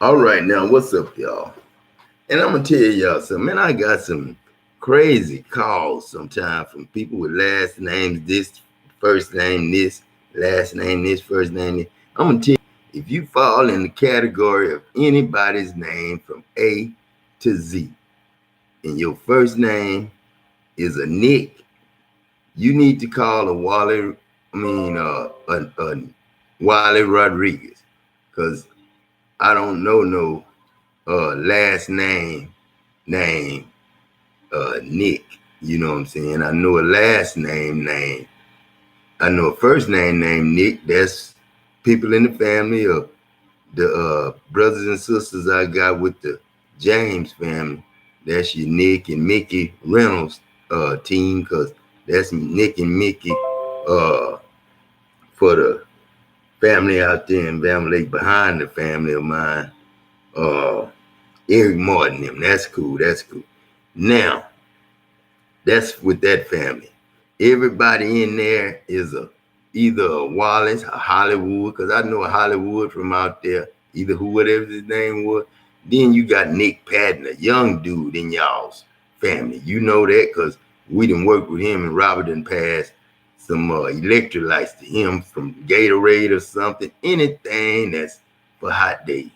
All right, now what's up, y'all? And I'm gonna tell y'all something. Man, I got some crazy calls sometimes from people with last names this, first name this, last name this, first name this. I'm gonna tell you, if you fall in the category of anybody's name from A to Z, and your first name is a Nick, you need to call a Wally. A Wally Rodriguez, cause I don't know no last name Nick. You know what I'm saying? I know a last name. I know a first name named Nick. That's people in the family of the brothers and sisters I got with the James family. That's your Nick and Mickey Reynolds team, cause that's Nick and Mickey for the family out there in Bama Lake behind the family of mine. Uh, Eric Martin, them. That's cool. That's cool. Now, that's with that family. Everybody in there is either a Wallace, a Hollywood, because I know a Hollywood from out there, either who whatever his name was. Then you got Nick Patton, a young dude in y'all's family. You know that because we done worked with him and Robert done passed some electrolytes to him from Gatorade or something, anything that's for hot days.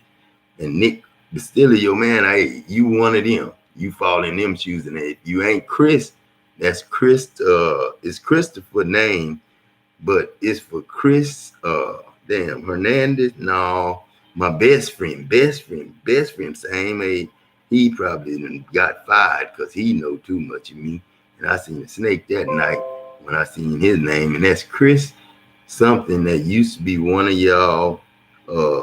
And Nick Bastilio, man, you one of them. You fall in them shoes. And if you ain't Chris, that's Chris, it's Christopher name, but it's for Chris, Hernandez. No, my best friend, same age. He probably done got fired because he know too much of me. And I seen a snake that night when I seen his name, and that's Chris something that used to be one of y'all, uh,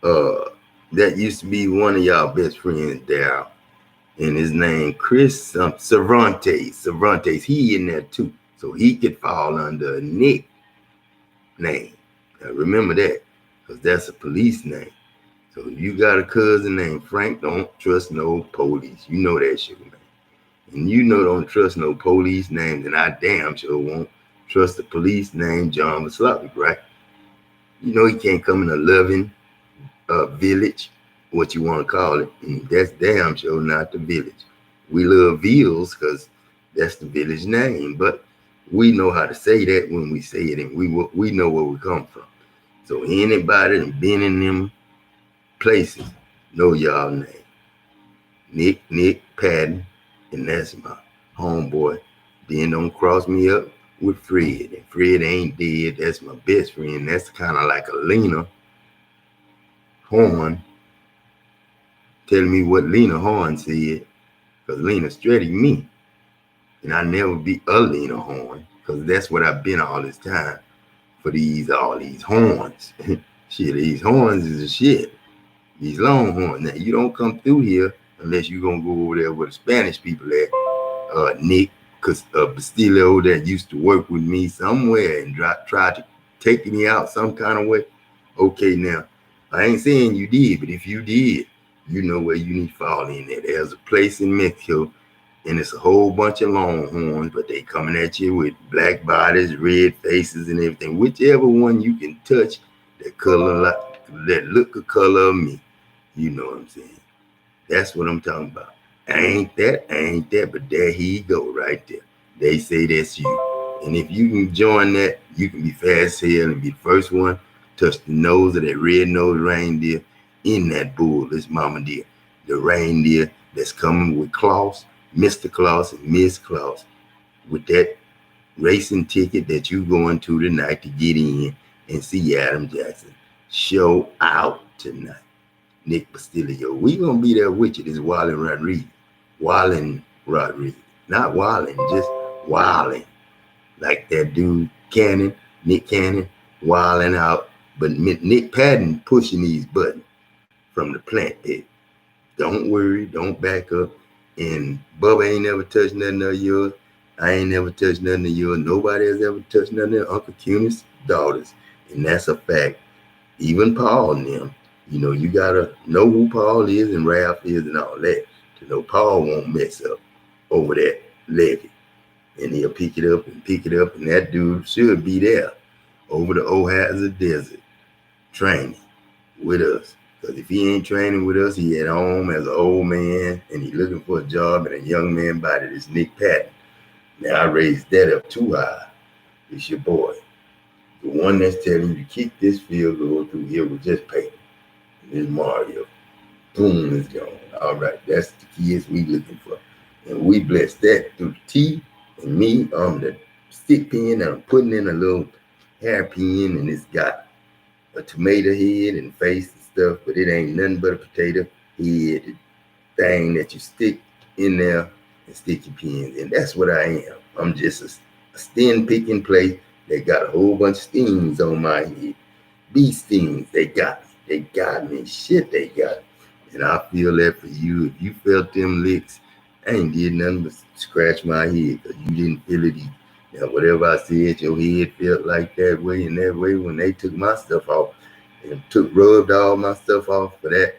uh, that used to be one of y'all best friends, Daryl. And his name Chris Cervantes. He in there too, so he could fall under a Nick name. Now remember that, because that's a police name. So if you got a cousin named Frank, don't trust no police. You know that shit, man. And you know don't trust no police names, and I damn sure won't trust the police named John Maslavic, right? You know he can't come in a loving village, what you want to call it. And that's damn sure not the village. We love Villes because that's the village name, but we know how to say that when we say it, and we know where we come from. So anybody that been in them places know y'all name. Nick Patton, and that's my homeboy. Then don't cross me up with Fred. And Fred ain't dead. That's my best friend. That's kind of like a Lena Horn telling me what Lena Horn said, because Lena studied me. And I never be a Lena Horn, because that's what I've been all this time for all these horns. Shit, these horns is a shit. These Longhorns. Now, you don't come through here unless you're going to go over there where the Spanish people at. Nick Bastilio that used to work with me somewhere and tried to take me out some kind of way. Okay, now, I ain't saying you did, but if you did, you know where you need to fall in there. There's a place in Mexico, and it's a whole bunch of Longhorns, but they coming at you with black bodies, red faces, and everything. Whichever one you can touch, that look the color of me. You know what I'm saying? That's what I'm talking about. Ain't that, but there he go right there. They say that's you. And if you can join that, you can be fast as hell and be the first one touch the nose of that red-nosed reindeer in that bull, this mama deer. The reindeer that's coming with Claus, Mr. Claus and Miss Claus, with that racing ticket that you going to tonight to get in and see Adam Jackson show out tonight. Nick Bastilio. We gonna be there with you. This Wallin Rodriguez. Not Wallin, just Wallin. Like that dude Nick Cannon, wilding out. But Nick Patton pushing these buttons from the plant head. Don't worry, don't back up. And Bubba ain't never touched nothing of yours. I ain't never touched nothing of yours. Nobody has ever touched nothing of Uncle Cunis' daughters. And that's a fact. Even Paul and them. You know, you gotta know who Paul is and Ralph is and all that to know Paul won't mess up over that levee. And he'll pick it up, and that dude should be there over the Ohio Desert training. with us. Because if he ain't training with us, he at home as an old man and he looking for a job in a young man body. This Nick Patton. Now I raised that up too high. It's your boy. The one that's telling you to kick this field goal through here with just paper. This Mario. Boom, is gone. All right, that's the kids we looking for. And we bless that through the T and me on the stick pin that I'm putting in a little hairpin, and it's got a tomato head and face and stuff, but it ain't nothing but a potato head thing that you stick in there and stick your pins in. That's what I am. I'm just a stem picking place that got a whole bunch of stings on my head. Bee stings, they got me. They got me. Shit, they got me. And I feel that for you. If you felt them licks, I ain't did nothing but scratch my head because you didn't feel it either. Now, whatever I said, your head felt like that way and that way when they took my stuff off and rubbed all my stuff off for that,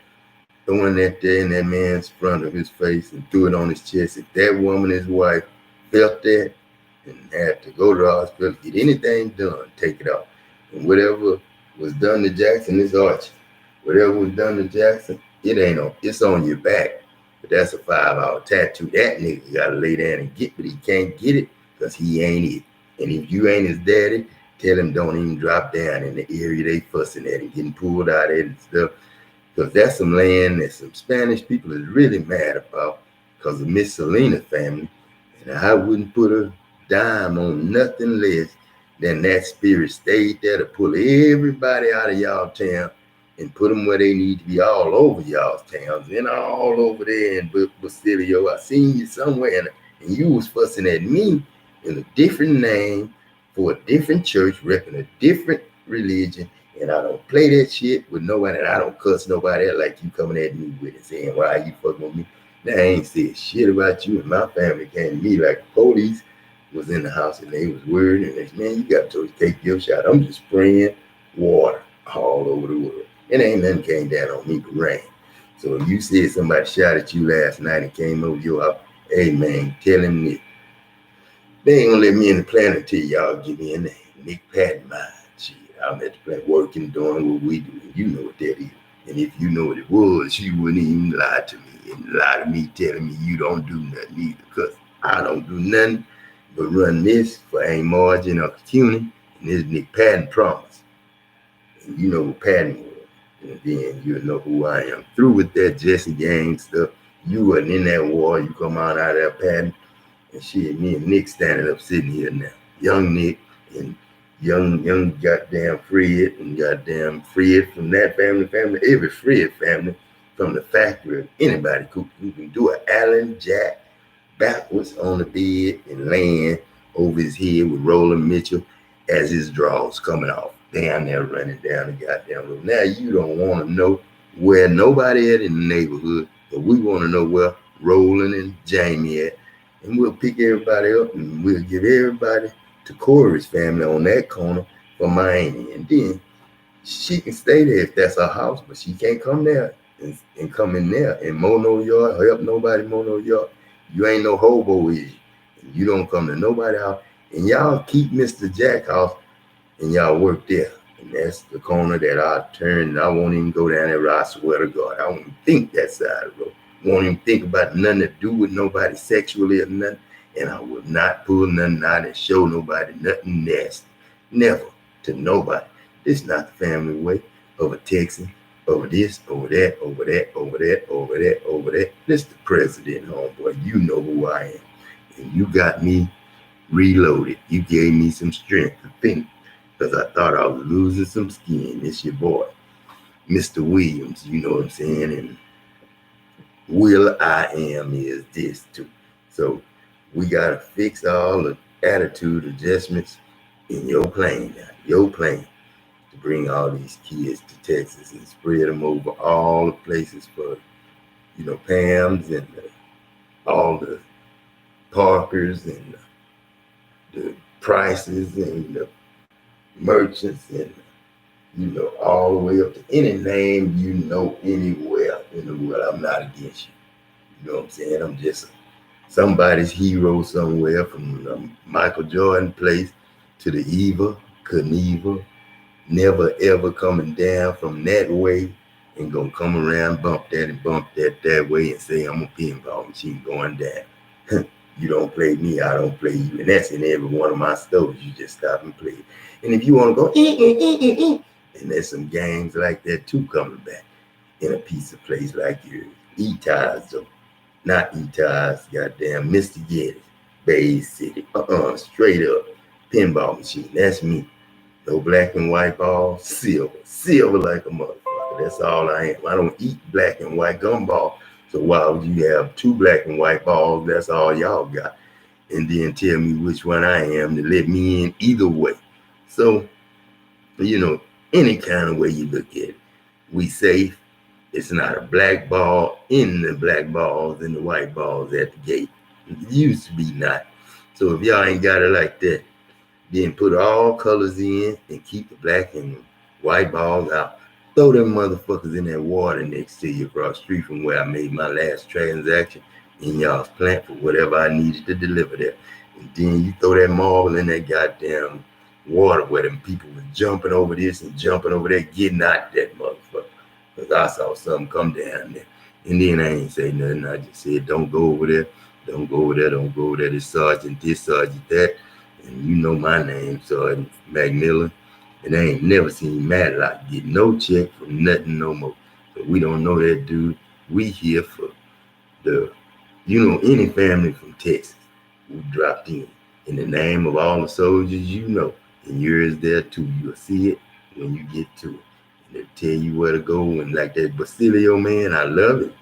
throwing that there in that man's front of his face and threw it on his chest. If that woman, his wife, felt that and had to go to the hospital, get anything done, take it off. And whatever was done to Jackson is Archie. Whatever was done to Jackson, it ain't on. It's on your back. But that's a 5-hour tattoo. That nigga gotta lay down and get, but he can't get it because he ain't it. And if you ain't his daddy, tell him don't even drop down in the area they fussing at and getting pulled out of it and stuff. Because that's some land that some Spanish people is really mad about because of Miss Selena's family. And I wouldn't put a dime on nothing less than that spirit stayed there to pull everybody out of y'all town and put them where they need to be all over y'all's towns and all over there in Basilio. I seen you somewhere and you was fussing at me in a different name for a different church, repping a different religion. And I don't play that shit with nobody, and I don't cuss nobody out like you coming at me with it, saying, why you fucking with me? Now, I ain't said shit about you, and my family came to me like the police was in the house, and they was worried, and they said, man, you got to take your shot. I'm just spraying water all over the world. And ain't nothing came down on me but rain. So if you said somebody shot at you last night and came over your house, hey, man, tell him that they ain't gonna let me in the plant until y'all give me a name. Nick Patton mine. Shit, I'm at the plant working, doing what we do. And you know what that is. And if you know what it was, you wouldn't even lie to me and lie to me telling me you don't do nothing either. Because I don't do nothing but run this for Aunt Marge and Uncle CUNY and this Nick Patton promise. And you know what Patton was. And then you'll know who I am. Through with that Jesse Gang stuff. You wasn't in that war. You come on out of that Patton. And shit, me and Nick standing up sitting here now. Young Nick and young goddamn Fred and goddamn Fred from that family, every Fred family from the factory of anybody who can do an Allen Jack backwards on the bed and laying over his head with Roland Mitchell as his drawers coming off. Down there running down the goddamn road. Now you don't want to know where nobody at in the neighborhood, but we want to know where Roland and Jamie at. And we'll pick everybody up and we'll give everybody to Corey's family on that corner for Miami. And then she can stay there if that's her house, but she can't come there and come in there and mow no yard, help nobody mow no yard. You ain't no hobo, is you? And you don't come to nobody's house. And y'all keep Mr. Jack house and y'all work there. And that's the corner that I turn. And I won't even go down there. I swear to God, I won't even think that side of the road. Won't even think about nothing to do with nobody sexually or nothing. And I will not pull nothing out and show nobody nothing nasty. Never to nobody. This is not the family way of a Texan, over this, over that, over that, over that, over that, over that. This is the president, homeboy. You know who I am. And you got me reloaded. You gave me some strength to think because I thought I was losing some skin. It's your boy, Mr. Williams. You know what I'm saying? And Will I Am is this too. So we got to fix all the attitude adjustments in your plane now. Your plane to bring all these kids to Texas and spread them over all the places for, Pam's and all the Parkers and the Prices and the Merchants and, all the way up to any name anywhere in the world. I'm not against you. You know what I'm saying? I'm just somebody's hero somewhere from Michael Jordan place to the Eva, Knievel, never ever coming down from that way and gonna come around, bump that and bump that way and say I'm a pinball machine going down. You don't play me, I don't play you. And that's in every one of my stores. You just stop and play. And if you want to go, and there's some games like that too coming back in a piece of place like yours. E-Ties, though. Not E-Ties, goddamn Mr. Getty, Bay City. Straight up. Pinball machine. That's me. No black and white balls, silver like a motherfucker. That's all I am. I don't eat black and white gumball. So why would you have two black and white balls? That's all y'all got. And then tell me which one I am to let me in either way. So, any kind of way you look at it, we safe. It's not a black ball in the black balls and the white balls at the gate. It used to be not. So if y'all ain't got it like that, then put all colors in and keep the black and white balls out. Throw them motherfuckers in that water next to you across the street from where I made my last transaction in y'all's plant for whatever I needed to deliver there. And then you throw that marble in that goddamn water where them people was jumping over this and jumping over there, getting out that motherfucker. Because I saw something come down there. And then I ain't say nothing. I just said, don't go over there. Don't go over there. Don't go over there. This sergeant, that. And you know my name, Sergeant McMillan. And I ain't never seen Matlock get no check for nothing no more. So we don't know that dude. We here for any family from Texas who dropped in the name of all the soldiers you know. And yours there too. You'll see it when you get to it. And they'll tell you where to go. And like that Basilio man, I love it.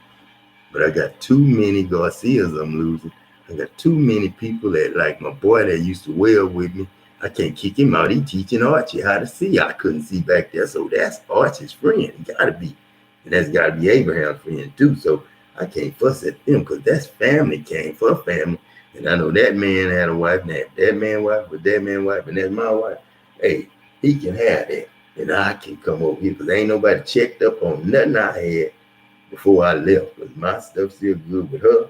But I got too many Garcias I'm losing. I got too many people that, like my boy that used to weld with me, I can't kick him out. He teaching Archie how to see. I couldn't see back there. So that's Archie's friend. He got to be. And that's got to be Abraham's friend too. So I can't fuss at them because that's family came for family. And I know that man had a wife. Now, that man wife with that man wife and that's my wife. Hey, he can have that. And I can come over here because ain't nobody checked up on nothing I had before I left. Because my stuff's still good with her.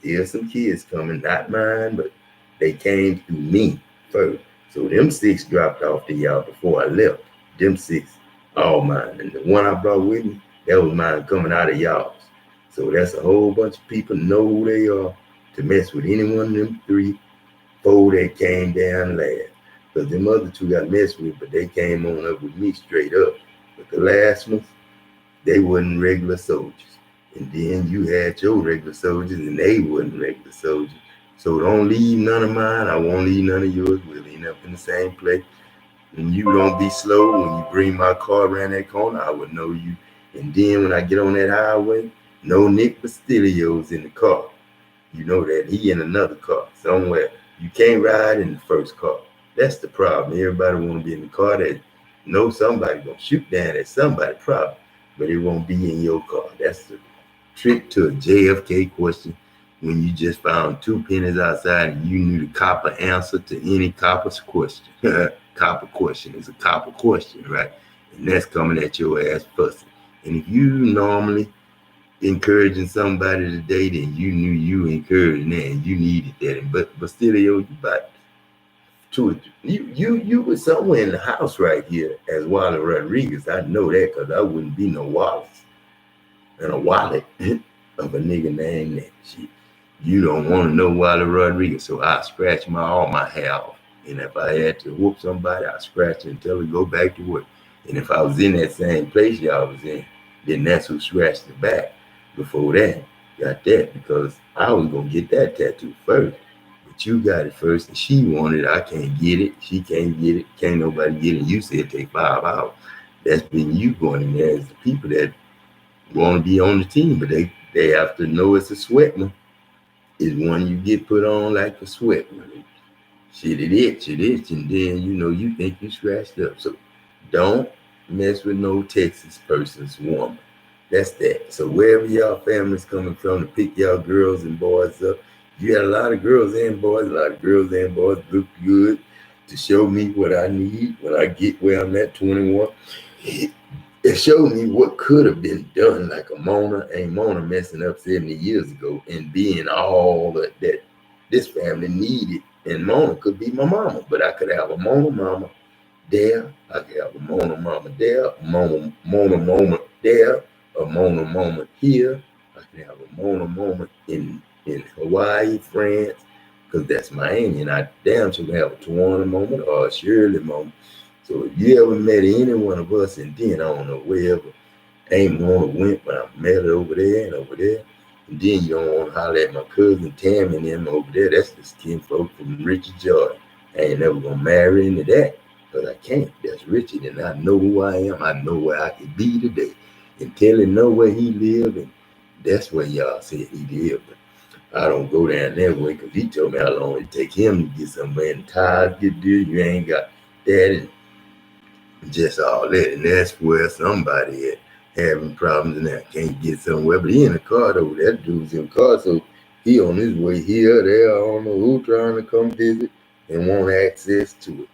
There's some kids coming, not mine, but they came through me first. So them 6 dropped off to y'all before I left. Them 6, all mine. And the one I brought with me, that was mine coming out of y'all's. So that's a whole bunch of people know who they are to mess with any one of them 3, 4 that came down last. Because them other 2 got messed with, but they came on up with me straight up. But the last ones, they wasn't regular soldiers. And then you had your regular soldiers and they wasn't regular soldiers. So don't leave none of mine. I won't leave none of yours. We'll end up in the same place. And you don't be slow. When you bring my car around that corner, I would know you. And then when I get on that highway, no Nick Bastilio's in the car. You know that. He in another car somewhere. You can't ride in the first car. That's the problem. Everybody want to be in the car that knows somebody going to shoot down at somebody problem. But it won't be in your car. That's the trick to a JFK question when you just found 2 pennies outside and you knew the copper answer to any copper's question. Copper question is a copper question, right? And that's coming at your ass fussing. And if you normally encouraging somebody today, then you knew you encouraging that and you needed that. But still, you about to you was somewhere in the house right here as Wally Rodriguez. I know that because I wouldn't be no Wallace and a wallet of a nigga named that shit. You don't want to know Wally Rodriguez, so I scratch all my hair off. And if I had to whoop somebody, I scratch it until it go back to work. And if I was in that same place y'all was in, then that's who scratched the back. Before that, got that because I was gonna get that tattoo first. But you got it first, and she wanted it. I can't get it. She can't get it. Can't nobody get it. You said it take 5 hours. That's been you going in there as the people that want to be on the team, but they have to know it's a sweat one. It's one you get put on like a sweat one. Shit, it itch, and then you think you scratched up. So don't mess with no Texas person's woman. That's that. So wherever y'all families coming from to pick y'all girls and boys up, you got a lot of girls and boys. A lot of girls and boys look good to show me what I need when I get where I'm at 21. It showed me what could have been done, like a Mona messing up 70 years ago and being all that this family needed. And Mona could be my mama, but I could have a Mona mama there. I can have a Mona Mama there, a Mona moment there, a Mona moment here. I can have a Mona moment in Hawaii, France, because that's Miami, and I damn sure have a Tawana moment or a Shirley moment. So if you ever met any one of us, and then I don't know wherever, ain't Mona went, but I met her over there and over there. And then you don't want to holler at my cousin Tam and them over there. That's the skin folk from Richard Jordan. I ain't never gonna marry into that. But I can't. That's Richard, and I know who I am. I know where I could be today. And Telly know where he lived, and that's where y'all said he lived. But I don't go down that way because he told me how long it take him to get somewhere. And tires get there, you ain't got that, and just all that. And that's where somebody at having problems and that can't get somewhere. But he in the car though. That dude's in the car, so he on his way here, there. I don't know who trying to come visit and want access to it.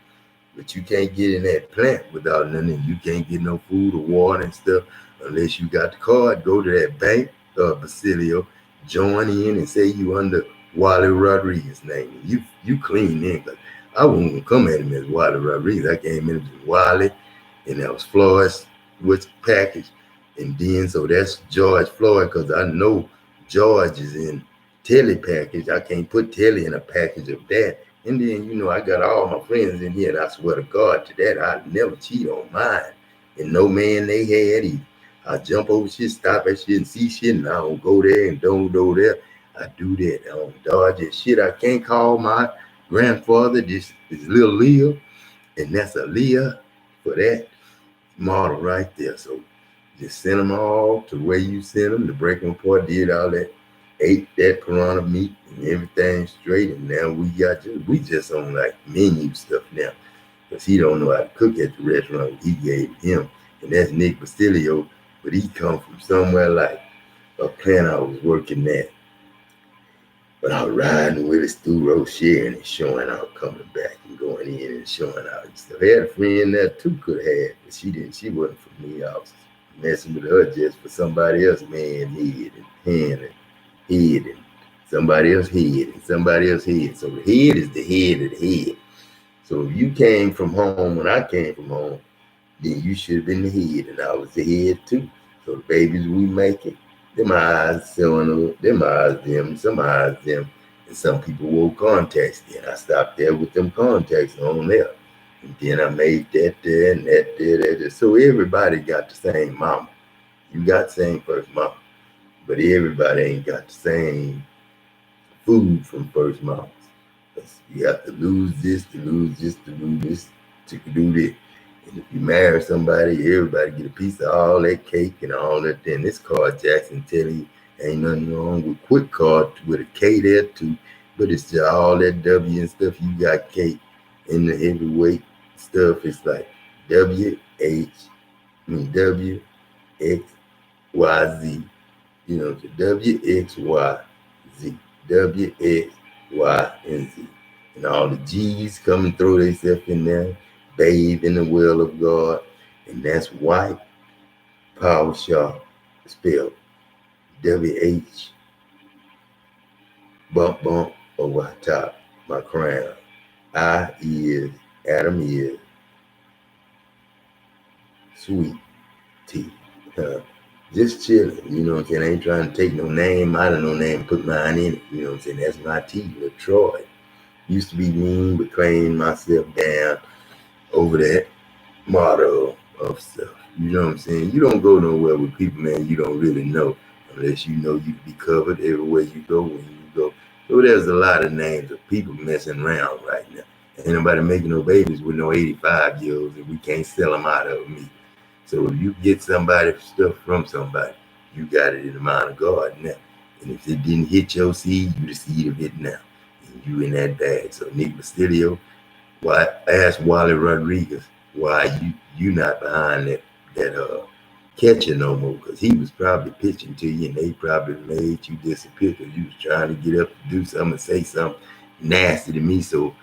But you can't get in that plant without nothing. You can't get no food or water and stuff unless you got the card. Go to that bank, Basilio, join in and say you under Wally Rodriguez name. You clean in, because I wouldn't come at him as Wally Rodriguez. I came in as Wally, and that was Floyd's with package. And then so that's George Floyd, because I know George is in Telly package. I can't put Telly in a package of that. And then, I got all my friends in here, and I swear to God to that, I never cheat on mine. And no man they had either. I jump over shit, stop at shit, and see shit, and I don't go there and don't go there. I do that. I don't dodge that shit. I can't call my grandfather. This is little Leah, and that's a Leah for that model right there. So just send them all to where you send them. The break them apart, did all that, ate that piranha meat and everything straight. And now we just on like menu stuff now, because he don't know how to cook at the restaurant he gave him. And that's Nick Bastilio, but he come from somewhere like a plant I was working at. But I was riding with us through Rocher and showing out, coming back and going in and showing out and stuff. I had a friend there too could have, but she didn't. She wasn't for me. I was messing with her just for somebody else, man, head and hand and head and somebody else head and somebody else head. So the head is the head of the head. So if you came from home when I came from home, then you should have been the head, and I was the head too. So the babies we making, them eyes showing up, them eyes them, some eyes them, and some people wore contacts. Then I stopped there with them contacts on there. And then I made that there and that there, that there. So everybody got the same mama. You got the same first mama. But everybody ain't got the same food from first mamas. You have to lose this, to lose this, to lose this, to do this. And if you marry somebody, everybody get a piece of all that cake and all that. Then this card, Jackson, telling you ain't nothing wrong with quick card with a K there too. But it's just all that W and stuff. You got cake in the heavyweight stuff. It's like W X Y Z. W X Y Z. W X Y and Z. And all the G's come and throw themselves in there, bathe in the will of God. And that's white power sharp, spelled WH, bump over top, my crown. I is, Adam is, sweet tea. Just chilling, you know what I'm saying? I ain't trying to take no name out of no name, put mine in it, you know what I'm saying? That's my tea, LaTroy. Used to be mean, but cleaned myself down over that motto of stuff. You know what I'm saying? You don't go nowhere with people, man, you don't really know, unless you know you can be covered everywhere you go when you go. So there's a lot of names of people messing around right now. Ain't nobody making no babies with no 85-year-olds, and we can't sell them out of me. So if you get somebody stuff from somebody, you got it in the mind of God now. And if it didn't hit your seed, you the seed of it now. And you in that bag. So Nick Bastilio, ask Wally Rodriguez why you not behind that catcher no more, because he was probably pitching to you and they probably made you disappear because you was trying to get up to do something and say something nasty to me, so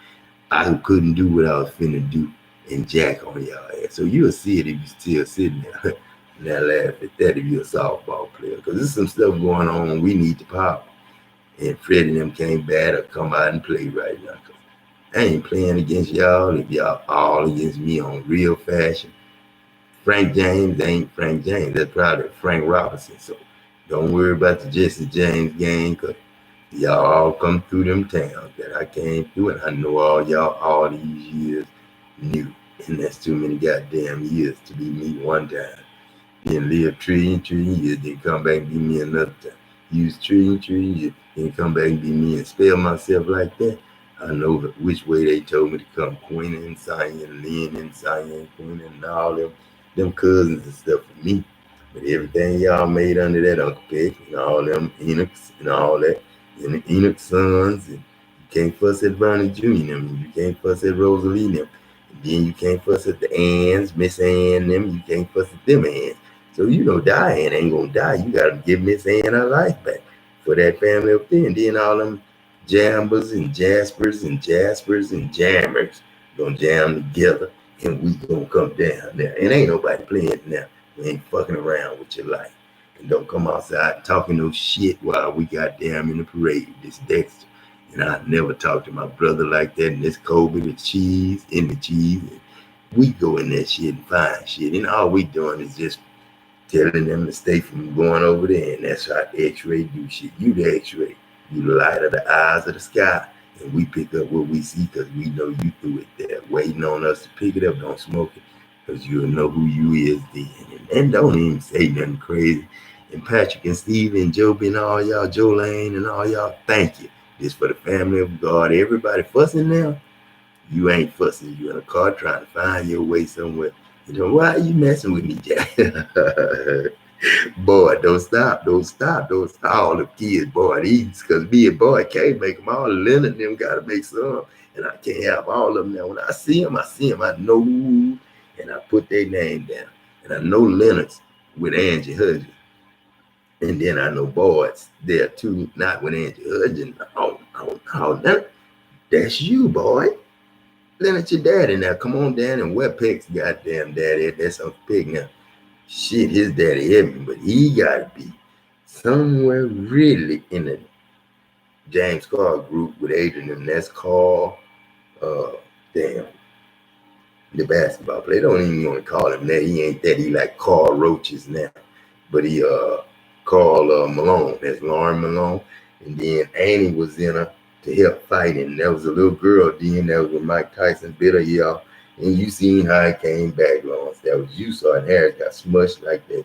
I couldn't do what I was finna do and jack on y'all ass. So you'll see it if you still sitting there. Now laugh at that if you're a softball player, because there's some stuff going on. We need the power. And Freddie and them can't bat or come out and play right now. I ain't playing against y'all if y'all all against me on real fashion. Frank James ain't Frank James. That's probably Frank Robinson. So don't worry about the Jesse James game, because y'all all come through them towns that I came through, and I know all y'all all these years knew. And that's too many goddamn years to be me one time. Then live trillion years, then come back and be me another time. Use trillion years, then come back and be me and spell myself like that. I know which way they told me to come. Queen and Cyan, Lynn and Cyan, Queen and all them cousins and stuff for me. But everything y'all made under that Uncle Peck and all them Enochs and all that, and the Enoch sons, and you can't fuss at Bernie Jr. them, you can't fuss at Rosalie them, and then you can't fuss at the Anns, Miss Ann them, you can't fuss at them Anns. So you know Diane ain't gonna die. You gotta give Miss Ann her life back for that family up there. And then all them Jambers and Jaspers and Jammers gonna jam together, and we gonna come down there. And ain't nobody playing now. We ain't fucking around with your life. And don't come outside talking no shit while we got damn in the parade. This Dexter. And I never talked to my brother like that. And this Kobe, the cheese, in the cheese. And we go in that shit and find shit. And all we doing is just telling them to stay from going over there. And that's how X-ray do shit. You the X-ray. You the light of the eyes of the sky. And we pick up what we see because we know you threw it there. Waiting on us to pick it up. Don't smoke it, because you'll know who you is then. And don't even say nothing crazy. And Patrick and Steve and Joby and all y'all, Joe Lane and all y'all, thank you. This for the family of God. Everybody fussing now. You ain't fussing. You in a car trying to find your way somewhere. You know, why are you messing with me, Jack? Boy, don't stop. All the kids, boy, these, because me and boy can't make them all. Leonard and them got to make some. And I can't have all of them now. When I see them, I know who, and I put their name down. And I know Leonard's with Angie Hudgens. And then I know Boyd's there too, not with Angie Hudgens. Oh, Leonard, that's you, boy. Leonard, your daddy now. Come on down and wet Peck's goddamn daddy. That's Uncle Peck now. Shit, his daddy hit me, but he gotta be somewhere really in the James Carr group with Adrian, and that's Carl, damn, the basketball player. They don't even want to call him that. He ain't that. He like Carl Roaches now. But he Carl Malone. That's Lauren Malone. And then Annie was in her to help fight. And there was a little girl then that was with Mike Tyson, bit of y'all. And you seen how it came back, Lawrence. That was you saw it. Harris got smushed like that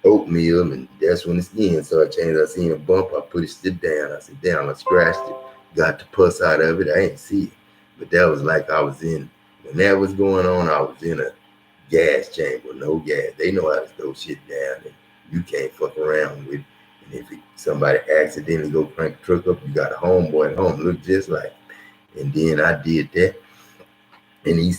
oatmeal, and that's when the skin started changing. I seen a bump, I put it down. I said, damn, I scratched it, got the pus out of it. I ain't see it. But that was like I was in, when that was going on, I was in a gas chamber, no gas. They know how to throw shit down, and you can't fuck around with it. And if somebody accidentally go crank the truck up, you got a homeboy at home, look just like it. And then I did that, and he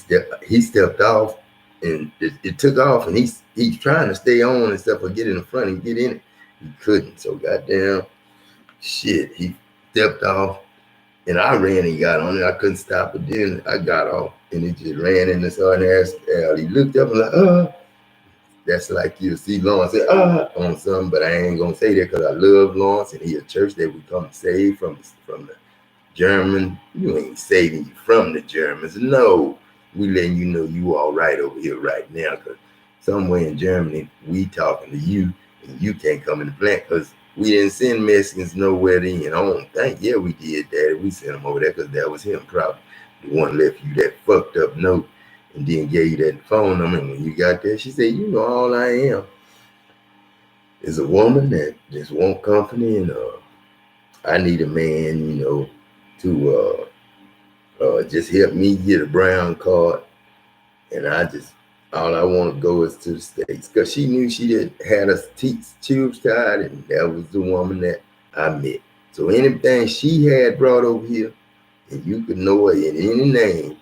stepped off, and it took off, and he's trying to stay on and stuff, or get in the front and get in it. He couldn't, so goddamn shit, he stepped off, and I ran and got on it. I couldn't stop it. Then I got off, and it just ran in the Southern Hairstyle. He looked up and like, that's like you see Lawrence say, on something, but I ain't gonna say that because I love Lawrence, and he a church that we come save from the German. You ain't saving you from the Germans. No, we letting you know you all right over here right now, because somewhere in Germany we talking to you, and you can't come in the plant because we didn't send Mexicans nowhere then. I don't think, yeah, we did that. We sent him over there because that was him probably, the one left you that fucked up note and then gave you that phone number. And when you got there, she said, you know, all I am is a woman that just want company, and I need a man, you know, to just help me get a brown card. And all I want to go is to the States, because she knew she had us tubes tied, and that was the woman that I met. So anything she had brought over here, and you could know her in any name,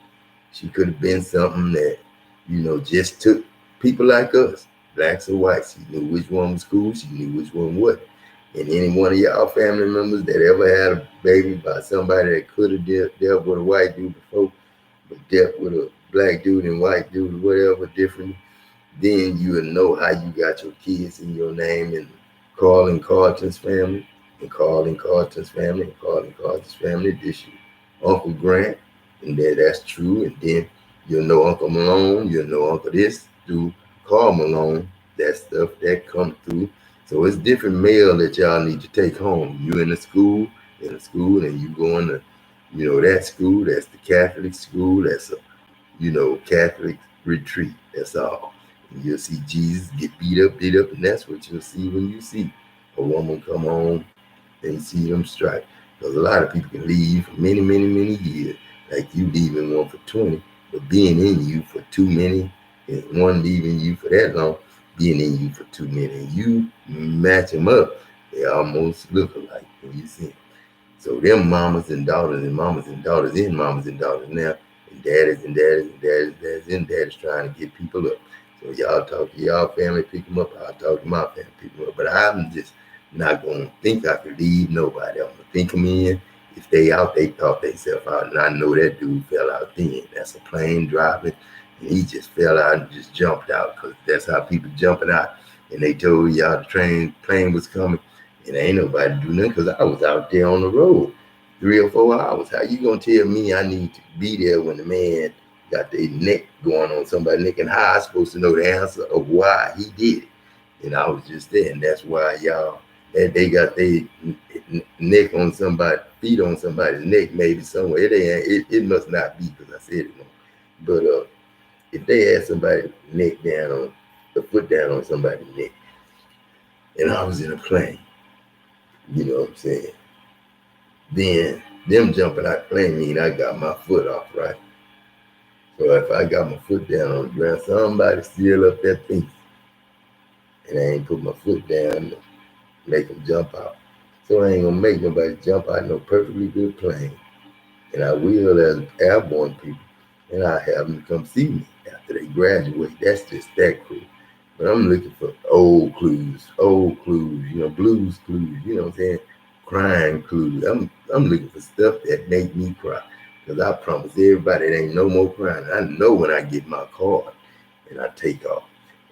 she could have been something that, you know, just took people like us, blacks or whites. She knew which one was cool, she knew which one wasn't. And any one of y'all family members that ever had a baby by somebody that could have dealt with a white dude before, but dealt with a black dude and white dude or whatever different, then you will know how you got your kids in your name, and calling Carlton's family, and calling Carlton's family, and calling Carlton's family. This year, Uncle Grant, And that's true. And then you'll know Uncle Malone, you'll know Uncle this through Carl Malone, that stuff that come through. So it's different mail that y'all need to take home. You in the school, and you going to, that school, that's the Catholic school, that's a, Catholic retreat. That's all. And you'll see Jesus get beat up, and that's what you'll see when you see a woman come home and see them strike. Because a lot of people can leave for many, many, many years, like you leaving one for 20, but being in you for too many, and one leaving you for that long, being in you for too many. And you match them up, they almost look alike when you see them. So them mamas and daughters and mamas and daughters and mamas and daughters now, and daddies and daddies and daddies and daddies trying to get people up. So y'all talk to y'all family, pick them up. I'll talk to my family, pick them up. But I'm just not gonna think I could leave nobody. I'm gonna think them in. If they out, they thought themselves out. And I know that dude fell out then. That's a plane driving. And he just fell out and just jumped out, because that's how people jumping out. And they told y'all the plane was coming. And ain't nobody do nothing, because I was out there on the road 3 or 4 hours. How you gonna tell me I need to be there when the man got their neck going on somebody's neck? And how I supposed to know the answer of why he did it? And I was just there. And that's why y'all, that they got their neck on somebody, feet on somebody's neck, maybe somewhere. It must not be, because I said it wrong. But if they had somebody's neck down on, the foot down on somebody's neck, and I was in a plane, you know what I'm saying? Then them jumping out the plane mean I got my foot off, right? So if I got my foot down on the ground, somebody still up there thinking, and I ain't put my foot down to make them jump out. So I ain't gonna make nobody jump out no perfectly good plane. And I will as airborne people, and I have them come see me after they graduate. That's just that cool. But I'm looking for old clues, blues clues, you know what I'm saying? Crying clues. I'm looking for stuff that make me cry. Because I promise everybody there ain't no more crying. I know when I get my card and I take off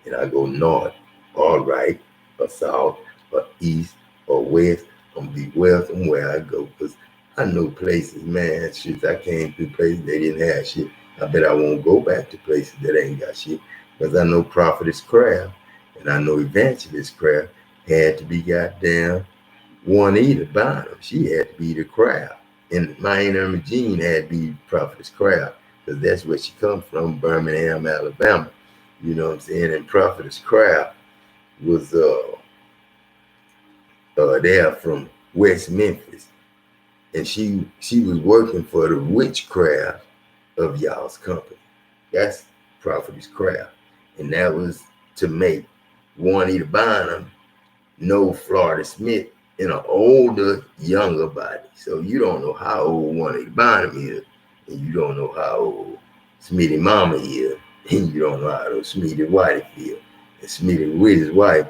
and I go north or right or south or east or west, I'm gonna be welcome where I go. Because I know places, man, shit, I came through places they didn't have shit. I bet I won't go back to places that ain't got shit. Because I know Prophetess Craft and I know Evangelist Craft had to be goddamn Juanita Bynum. She had to be the Craft. And my Aunt Irma Jean had to be Prophetess Craft, because that's where she comes from, Birmingham, Alabama. You know what I'm saying? And Prophetess Craft was there from West Memphis. And she was working for the witchcraft of y'all's company. That's Prophetess Craft. And that was to make Juanita Bynum know Florida Smith in an older, younger body. So you don't know how old Juanita Bynum is, and you don't know how old Smitty Mama is, and you don't know how old Smitty Whitey is. And Smitty with his wife,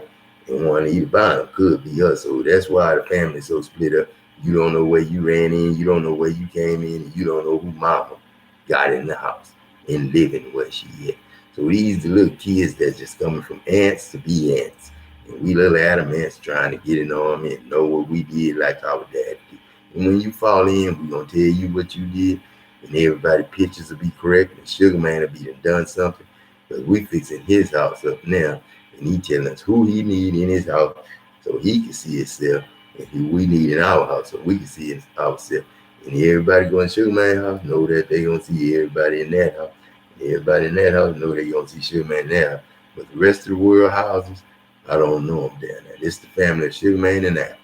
and Juanita Bynum could be her. So that's why the family's so split up. You don't know where you ran in, you don't know where you came in, and you don't know who mama got in the house and living where she is. So these the little kids that's just coming from ants to be ants. And we little Adam ants trying to get in on and know what we did like our dad did. And when you fall in, we're going to tell you what you did. And everybody pictures will be correct. And Sugar Man will be done something. Because we fixing his house up now. And he telling us who he need in his house so he can see himself. And who we need in our house so we can see ourselves. And everybody going to Sugar Man's house know that they going to see everybody in that house. And everybody in that house know they going to see Sugar Man in that house. But the rest of the world houses, I don't know them down there. This the family of Sugar Man and that.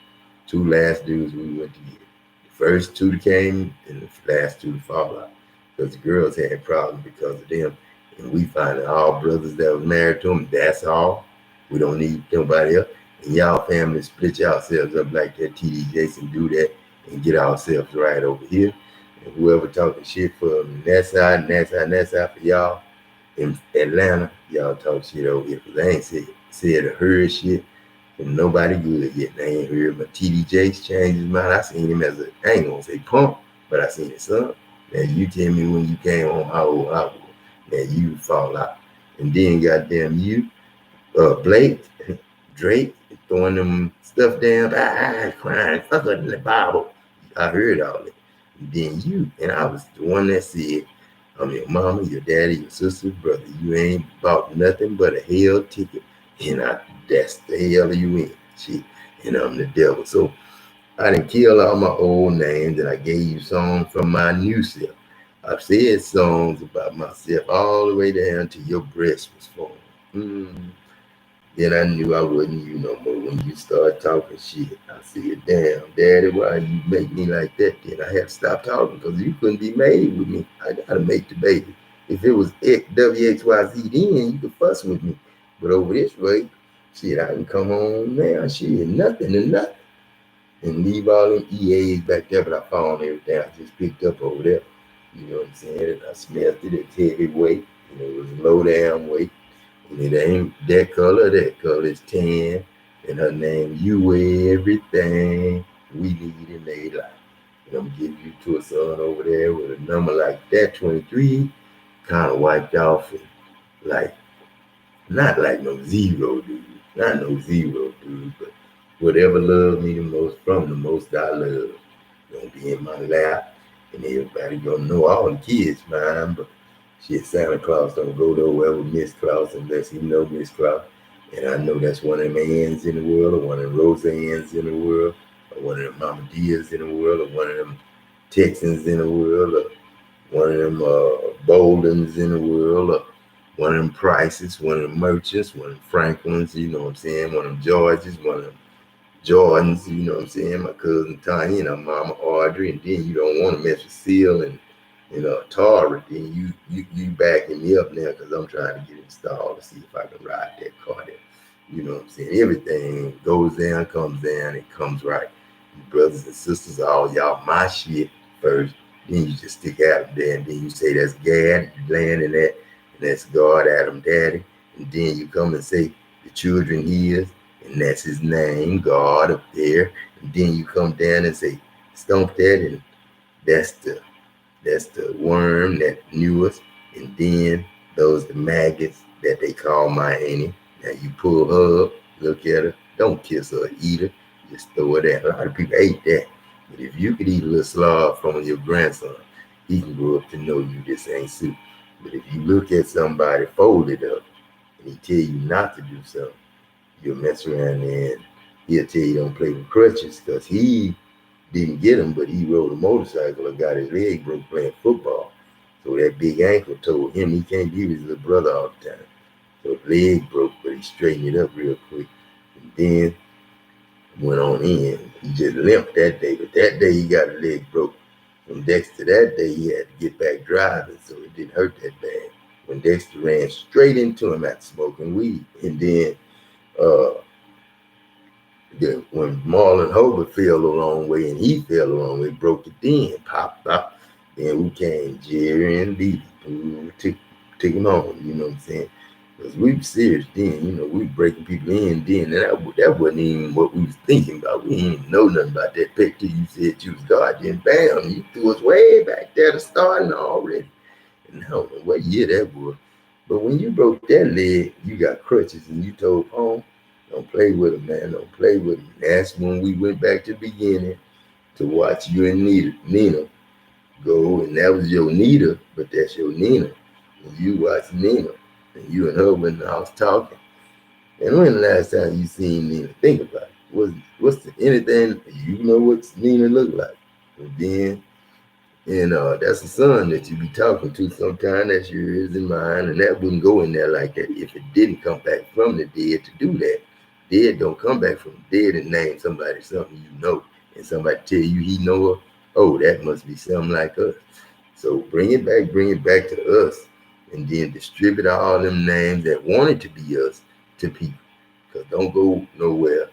Two last dudes we went to get. The first two that came and the last two to fall out. Because the girls had problems because of them. And we find all brothers that was married to them, that's all. We don't need nobody else. And y'all family split yourselves up like that. TD Jason do that and get ourselves right over here. And whoever talking shit for that side and that side and that side for y'all in Atlanta, y'all talk shit over here. Because I ain't said or heard shit from nobody good yet. I ain't heard, but TD Jakes changed his mind. I seen him as I ain't gonna say punk, but I seen his son. Now you tell me when you came home how old I was. Now you fall out. And then goddamn you, Blake, Drake, throwing them stuff down, crying, fuck in the Bible. I heard all that. And then you, and I was the one that said, I'm your mama, your daddy, your sister, brother. You ain't bought nothing but a hell ticket. And that's the hell you in. Shit. And I'm the devil. So I didn't kill all my old names and I gave you songs from my new self. I've said songs about myself all the way down to your breast was falling. Then I knew I wasn't you no more when you started talking shit. I said, damn, daddy, why you make me like that? Then I had to stop talking because you couldn't be made with me. I gotta make the baby. If it was WXYZ then, you could fuss with me. But over this way, shit, I can come on now, shit, nothing and nothing. And leave all them EAs back there, but I found everything I just picked up over there. You know what I'm saying? And I smelled it, it's heavyweight, and it was low down weight. And it ain't that color is tan. And her name, you weigh everything we need in their life. And I'm giving you to a son over there with a number like that, 23, kind of wiped off and like, not like no zero, dude. Not no zero, dude, but whatever loved me the most from the most I love. Gonna be in my lap, and everybody gonna know all the kids mine, but shit, Santa Claus don't go nowhere with Miss Claus unless he know Miss Claus. And I know that's one of them Anns in the world, or one of them Roseannes in the world, or one of them Mama Diaz in the world, or one of them Texans in the world, or one of them Boldens in the world, or one of them Prices, one of them Merchants, one of them Franklins, you know what I'm saying, one of them Georges, one of them Jordans, you know what I'm saying, my cousin Tanya and her mama Audrey, and then you don't want to mess with Seal and Tara, then you backing me up now because I'm trying to get installed to see if I can ride that car there. You know what I'm saying? Everything goes down, it comes right. Your brothers and sisters, all y'all my shit first. Then you just stick out there and then you say that's Gad, you land in that, and that's God, Adam, Daddy. And then you come and say the children his, and that's his name, God up there. And then you come down and say, stomp that, and that's the worm that knew us. And then those the maggots that they call my auntie. Now you pull her up, look at her, don't kiss her or eat her, just throw her there. A lot of people ate that. But if you could eat a little slaw from your grandson, he can grow up to know you this ain't soup. But if you look at somebody folded up and he tell you not to do something, you'll mess around there and he'll tell you don't play with crutches because he didn't get him, but he rode a motorcycle or got his leg broke playing football. So that big ankle told him he can't be with his little brother all the time. So his leg broke, but he straightened it up real quick. And then went on in. He just limped that day, but that day he got a leg broke. From Dexter that day, he had to get back driving, so it didn't hurt that bad. When Dexter ran straight into him after smoking weed. And then when Marlon Hobart fell a long way and he fell a long way, broke it then, popped up. Then we came, Jerry and Dee Dee, took him on, you know what I'm saying? Because we were serious then, we were breaking people in then, and that wasn't even what we was thinking about. We didn't even know nothing about that pet till you said you was God, then bam, you threw us way back there to starting already. And I don't know what year that was. But when you broke that leg, you got crutches and you told home, don't play with him, man. Don't play with him. And that's when we went back to the beginning to watch you and Nina go. And that was your Nita, but that's your Nina. And you watched Nina. And you and her went in the house talking. And when the last time you seen Nina? Think about it. What's anything, you know what Nina looked like. And then, that's a son that you be talking to sometime. That's yours and mine. And that wouldn't go in there like that if it didn't come back from the dead to do that. Dead don't come back from dead and name somebody something you know, and somebody tell you he know her. Oh, that must be something like us. So bring it back to us, and then distribute all them names that wanted to be us to people. Because don't go nowhere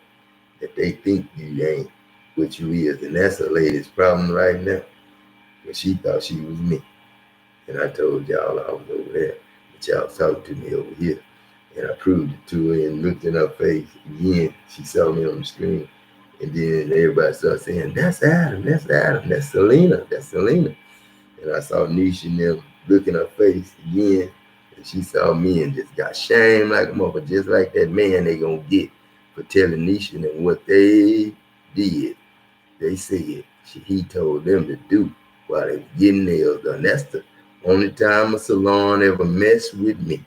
that they think you ain't what you is. And that's the latest problem right now. Because she thought she was me. And I told y'all I was over there. But y'all talking to me over here. And I proved it to her and looked in her face again. She saw me on the screen. And then everybody started saying, that's Adam, that's Selena, that's Selena. And I saw Nisha and them look in her face again. And she saw me and just got shamed like a mother, just like that man they gonna get for telling Nisha and what they did. They said he told them to do. while they were getting nails done. That's the only time a salon ever messed with me.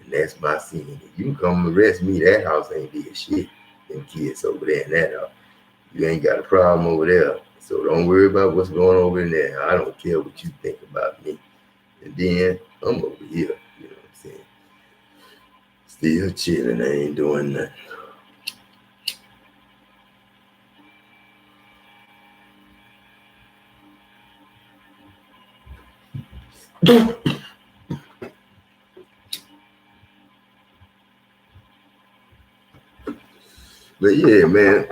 And that's my scene. You can come arrest me. That house ain't did shit. Them kids over there in that house. You ain't got a problem over there. So don't worry about what's going on over in there. I don't care what you think about me. And then I'm over here. You know what I'm saying? Still chilling. I ain't doing nothing. But yeah, man.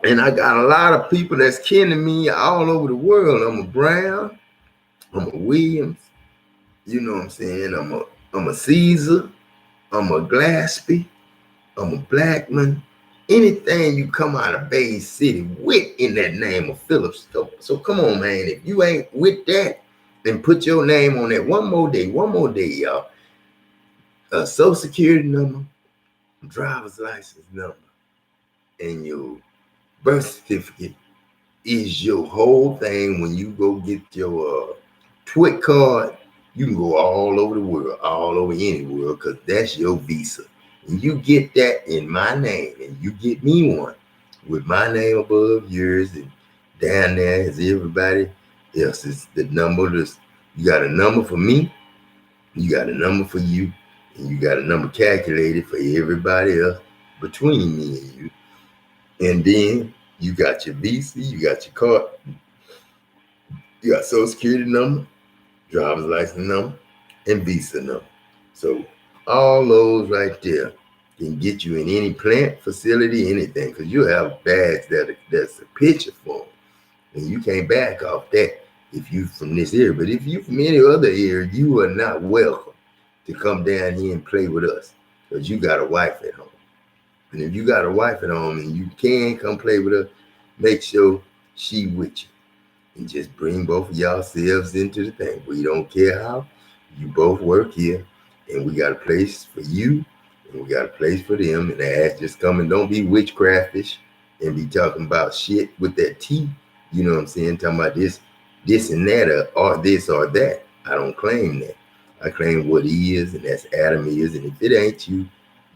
And I got a lot of people that's kin to me all over the world. I'm a Brown. I'm a Williams. You know what I'm saying? I'm a Caesar. I'm a Glaspie. I'm a Blackman. Anything you come out of Bay City with in that name of Phillips. So come on, man. If you ain't with that, then put your name on that. One more day, y'all. A social security number, driver's license number, and your birth certificate is your whole thing. When you go get your TWIC card, you can go all over the world, all over any world, because that's your visa. And you get that in my name, and you get me one with my name above yours, and down there is everybody else's. The number, you got a number for me, you got a number for you, and you got a number calculated for everybody else between me and you. And then you got your visa, you got your card, you got social security number, driver's license number, and visa number. So all those right there can get you in any plant, facility, anything, because you have bags that's a picture form, and you can't back off that if you from this area. But if you from any other area, you are not welcome to come down here and play with us, because you got a wife at home. And if you got a wife at home and you can come play with her, make sure she with you. And just bring both of y'all selves into the thing. We don't care how. You both work here, and we got a place for you, and we got a place for them. And the ass just come and don't be witchcraftish and be talking about shit with that T. You know what I'm saying? Talking about this and that, or this or that. I don't claim that. I claim what he is, and that's Adam is. And if it ain't you,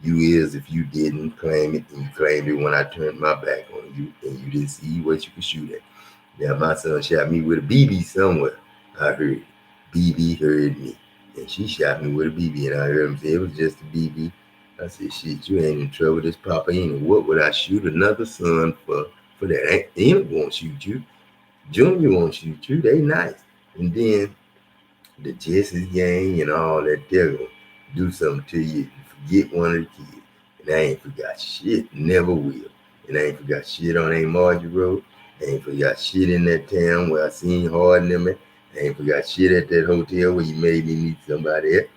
you is. If you didn't claim it, and you claimed it when I turned my back on you, and you didn't see what you could shoot at. Now my son shot me with a BB somewhere. I heard BB heard me, and she shot me with a BB, and I heard him say it was just a BB. I said, "Shit, you ain't in trouble. This Papa ain't. What would I shoot another son for that? Ain't won't shoot you. Junior won't shoot you. They nice." And then the Jesse's gang and all that, they're gonna do something to you. You forget one of the kids, and I ain't forgot shit. Never will. And I ain't forgot shit on Aunt Margie Road. I ain't forgot shit in that town where I seen Hard and them at. I ain't forgot shit at that hotel where you made me meet somebody at.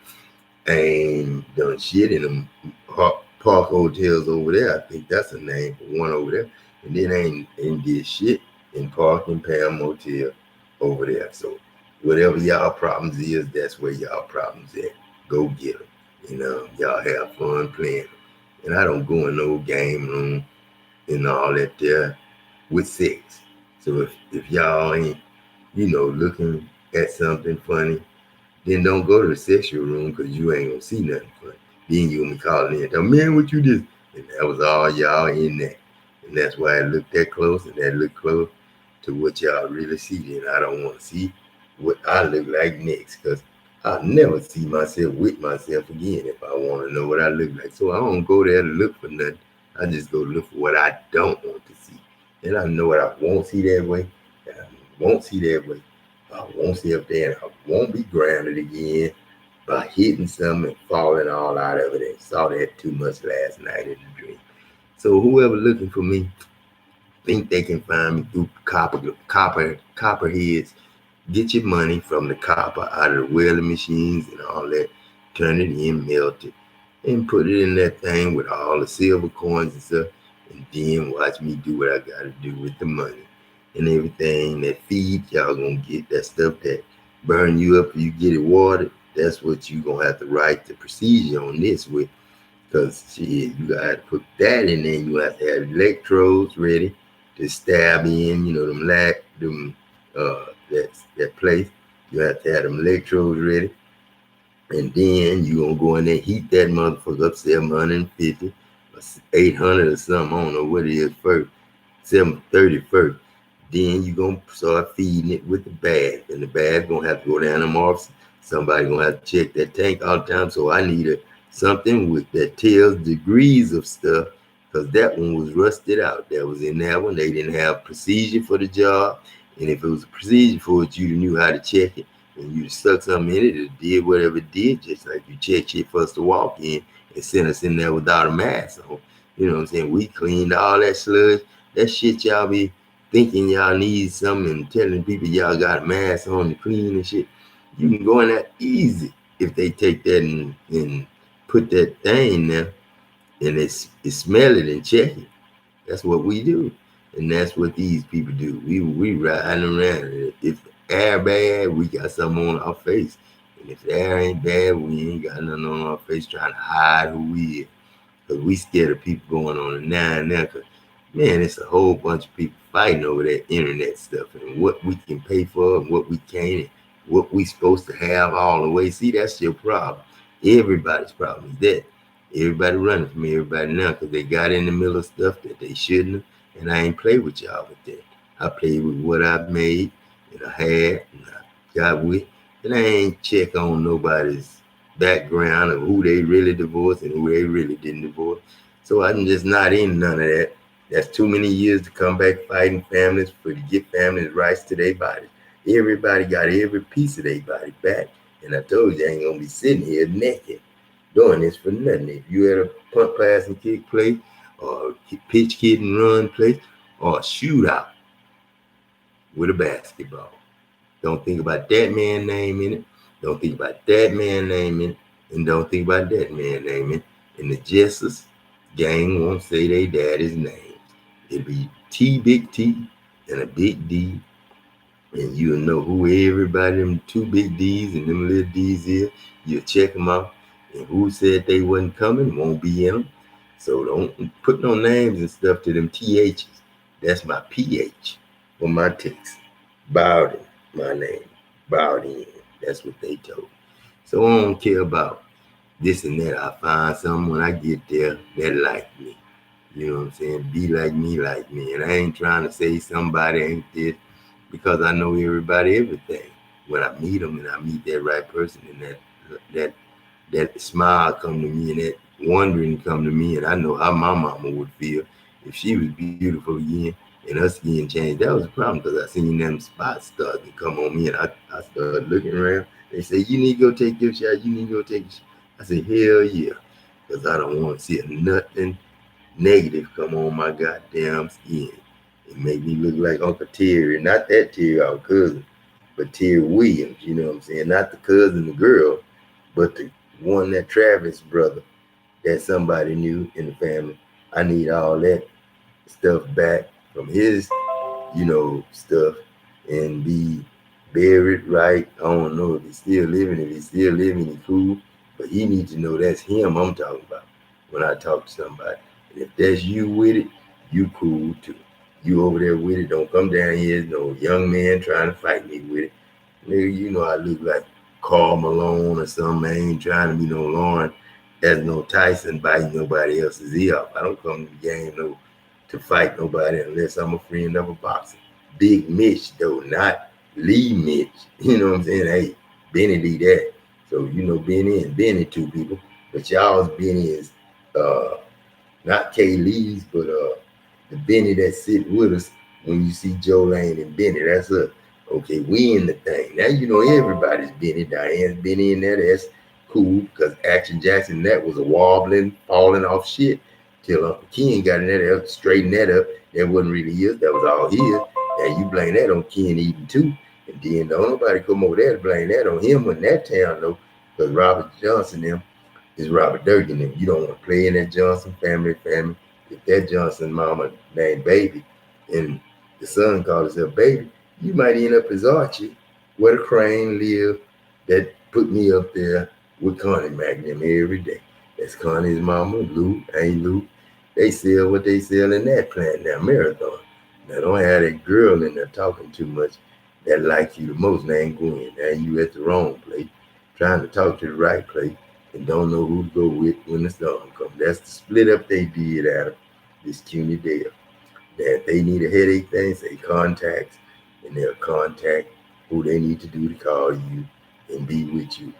I ain't done shit in them park hotels over there. I think that's a name for one over there. And then I ain't did shit in Park and Pam Motel over there. So whatever y'all problems is, that's where y'all problems at. Go get them. You know, y'all have fun playing. And I don't go in no game room and all that there with sex. So if y'all ain't, looking at something funny, then don't go to the sexual room, because you ain't gonna see nothing funny. Then you gonna be calling in, tell man, what you did? And that was all y'all in there. And that's why I looked that close, and that looked close to what y'all really see. And I don't want to see what I look like next, because I'll never see myself with myself again if I want to know what I look like. So I don't go there to look for nothing. I just go look for what I don't want to see. And I know what I won't see that way, and I won't see that way. I won't see up there, and I won't be grounded again by hitting something and falling all out of it. And saw that too much last night in the dream. So whoever looking for me, think they can find me through copperheads. Get your money from the copper out of the welding machines and all that. Turn it in, melt it, and put it in that thing with all the silver coins and stuff. And then watch me do what I got to do with the money. And everything that feeds, y'all gonna get that stuff that burn you up if you get it watered. That's what you gonna have to write the procedure on this with. Because shit, you gotta put that in there. You have to have electrodes ready to stab in, them that place. You have to have them electrodes ready. And then you gonna go in there, heat that motherfucker up 750 or 800 or something. I don't know what it is first. 730 first. Then you gonna start feeding it with the bath, and the bath gonna have to go down them off. Somebody gonna have to check that tank all the time. So I need something with that tells degrees of stuff, because that one was rusted out. That was in that one. They didn't have procedure for the job, and if it was a procedure for it, you knew how to check it, and you stuck something in it, it did whatever it did, just like you check shit for us to walk in and send us in there without a mask on. You know what I'm saying? We cleaned all that sludge. That shit y'all be thinking y'all need something and telling people y'all got a mask on to clean and shit. You can go in there easy if they take that and put that thing there and they smell it and check it. That's what we do. And that's what these people do. We riding around. If the air bad, we got something on our face. And if the air ain't bad, we ain't got nothing on our face trying to hide who we is. Because we scared of people going on the nine now. Because, man, it's a whole bunch of people fighting over that internet stuff and what we can pay for and what we can't and what we supposed to have all the way. See, that's your problem. Everybody's problem is that. Everybody running from everybody now because they got in the middle of stuff that they shouldn't have. And I ain't play with y'all with that. I played with what I made and I had and I got with. And I ain't check on nobody's background of who they really divorced and who they really didn't divorce. So I'm just not in none of that. That's too many years to come back fighting families for to get families' rights to their bodies. Everybody got every piece of their body back. And I told you I ain't gonna be sitting here naked doing this for nothing. If you at a punt pass and kick play or pitch kid and run play or a shootout with a basketball, don't think about that man's name in it. Don't think about that man's name in it. And don't think about that man's name in it. And the Jessers gang won't say they daddy's names. It'll be T, big T, and a big D. And you'll know who everybody, them two big D's and them little D's is. You'll check them out. And who said they wasn't coming won't be in them. So don't put no names and stuff to them THs. That's my PH for my text. Bowden, my name. Bowden. That's what they told me. So I don't care about this and that. I find someone when I get there that like me. You know what I'm saying? Be like me, like me. And I ain't trying to say somebody ain't this because I know everybody, everything. When I meet them and I meet that right person and that smile come to me and that wondering come to me, and I know how my mama would feel if she was beautiful again and her skin changed. That was a problem because I seen them spots start to come on me and I started looking around. They say, you need to go take your shot. You need to go take your shot. I said, hell yeah, because I don't want to see nothing negative come on my goddamn skin. It made me look like Uncle Terry, not that Terry, our cousin, but Terry Williams, you know what I'm saying? Not the cousin, the girl, but the one that Travis brother that somebody knew in the family. I need all that stuff back from his, stuff and be buried right. I don't know if he's still living. If he's still living, he's cool. But he needs to know that's him I'm talking about when I talk to somebody. And if that's you with it, you cool too. You over there with it. Don't come down here as no young man trying to fight me with it. Nigga, you know I look like Carl Malone or something. I ain't trying to be no Lauren. There's no Tyson biting nobody else's ear off. I don't come to the game to fight nobody unless I'm a friend of a boxer. Big Mitch though, not Lee Mitch. You know what I'm saying? Hey, Benny Lee that. So Benny and Benny two people. But y'all's Benny is not K Lee's, but the Benny that sit with us when you see Joe Lane and Benny. That's us. Okay, we in the thing. Now everybody's Benny. Diane's Benny in there. That's cool because Action Jackson, that was a wobbling, falling off shit till Uncle Ken got in there, straightened that up. That wasn't really his. That was all his. And you blame that on Ken Eden too. And then don't nobody come over there to blame that on him in that town though, because Robert Johnson them is Robert Durkin. And you don't want to play in that Johnson family. If that Johnson mama named Baby and the son called himself Baby, you might end up as Archie, where the Crane live, that put me up there with Connie Magnum every day. That's Connie's mama, Lou, ain't Lou. They sell what they sell in that plant now, Marathon. Now don't have that girl in there talking too much. that like you the most named Gwen. Now you at the wrong place, trying to talk to the right place, and don't know who to go with when the storm comes. That's the split up they did out of this CUNY deal. That they need a headache thing, say contacts, and they'll contact who they need to do to call you and be with you.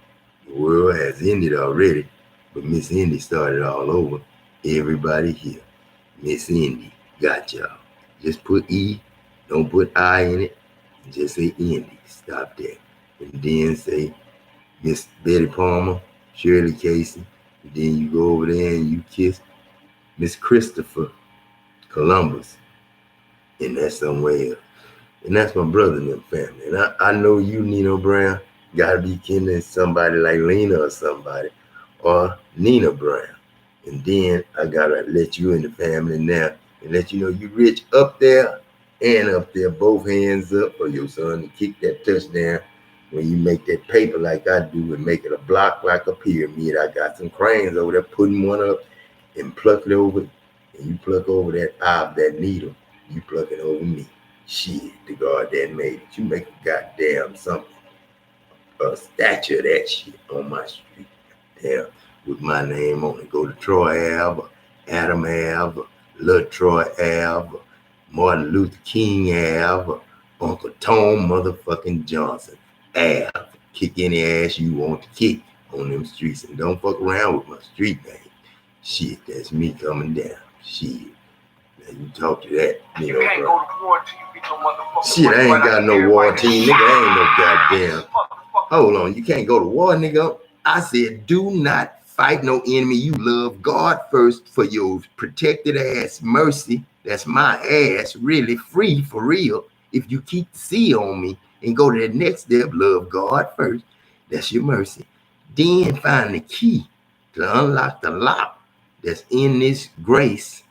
The world has ended already, but Miss Indy started all over. Everybody here. Miss Indy got y'all. Just put E, don't put I in it. Just say Indy. Stop that. And then say Miss Betty Palmer, Shirley Casey. And then you go over there and you kiss Miss Christopher Columbus. And that's somewhere else. And that's my brother and them family. And I know you, Nino Brown, gotta be kin to somebody like Lena or somebody, or Nina Brown. And then I gotta let you in the family now and let you know you rich up there and up there, both hands up for your son to kick that touchdown when you make that paper like I do and make it a block like a pyramid. I got some cranes over there putting one up and pluck it over, and you pluck over that eye of that needle, you pluck it over me. Shit, the God that made it. You make a goddamn something, a statue of that shit on my street. Damn, with my name on it. Go to Troy Ave, Adam Ave, Little Troy Ave, Martin Luther King Ave, Uncle Tom motherfucking Johnson Ave. Kick any ass you want to kick on them streets. And don't fuck around with my street name. Shit, that's me coming down. Shit. Now you talk to that, you know, can't bro. go to war until you beat no motherfucker. Shit, I ain't got no war team, nigga. I ain't no goddamn. Hold on, you can't go to war, nigga. I said, do not fight no enemy. You love God first for your protected ass mercy. That's my ass, really free for real. If you keep the C on me and go to the next step, love God first. That's your mercy. Then find the key to unlock the lock that's in this grace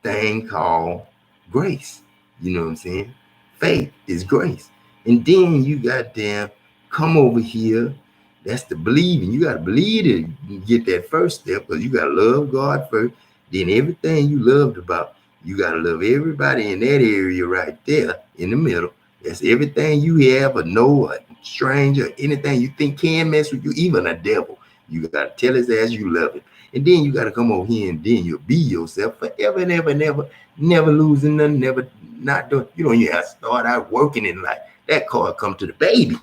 thing called grace. You know what I'm saying? Faith is grace. And then you goddamn come over here. That's the believing. You got to believe to get that first step because you got to love God first. Then everything you loved about, you got to love everybody in that area right there in the middle. That's everything you have or know, a stranger, anything you think can mess with you, even a devil. You got to tell his ass you love it. And then you got to come over here and then you'll be yourself forever and ever, never losing nothing, never not doing. You don't even have to start out working in life. That card come to the baby.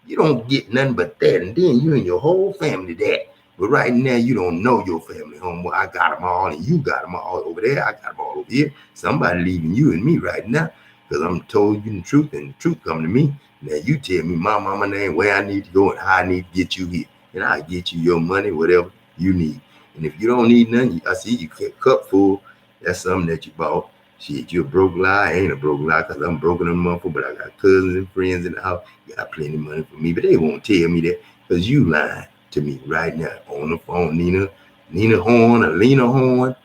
You don't get nothing but that. And then you and your whole family that. But right now, you don't know your family home. Well, I got them all and you got them all over there. I got them all over here. Somebody leaving you and me right now because I'm told you the truth and the truth come to me. Now you tell me my mama name, where I need to go and how I need to get you here. And I'll get you your money, whatever you need. And if you don't need nothing, I see you cup full. That's something that you bought. Shit, you a broke lie. I ain't a broke lie because I'm broken on month, but I got cousins and friends in the house. Got plenty of money for me, but they won't tell me that because you lying to me right now on the phone. Nina Horn or Lena Horn,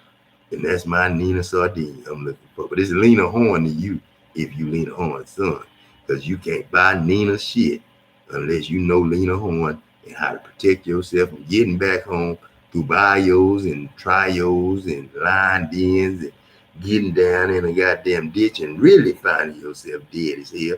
and that's my Nina Sardine I'm looking for. But it's Lena Horn to you if you Lena Horn's son, because you can't buy Nina shit unless you know Lena Horn and how to protect yourself from getting back home through bios and trios and line dens and getting down in a goddamn ditch and really finding yourself dead as hell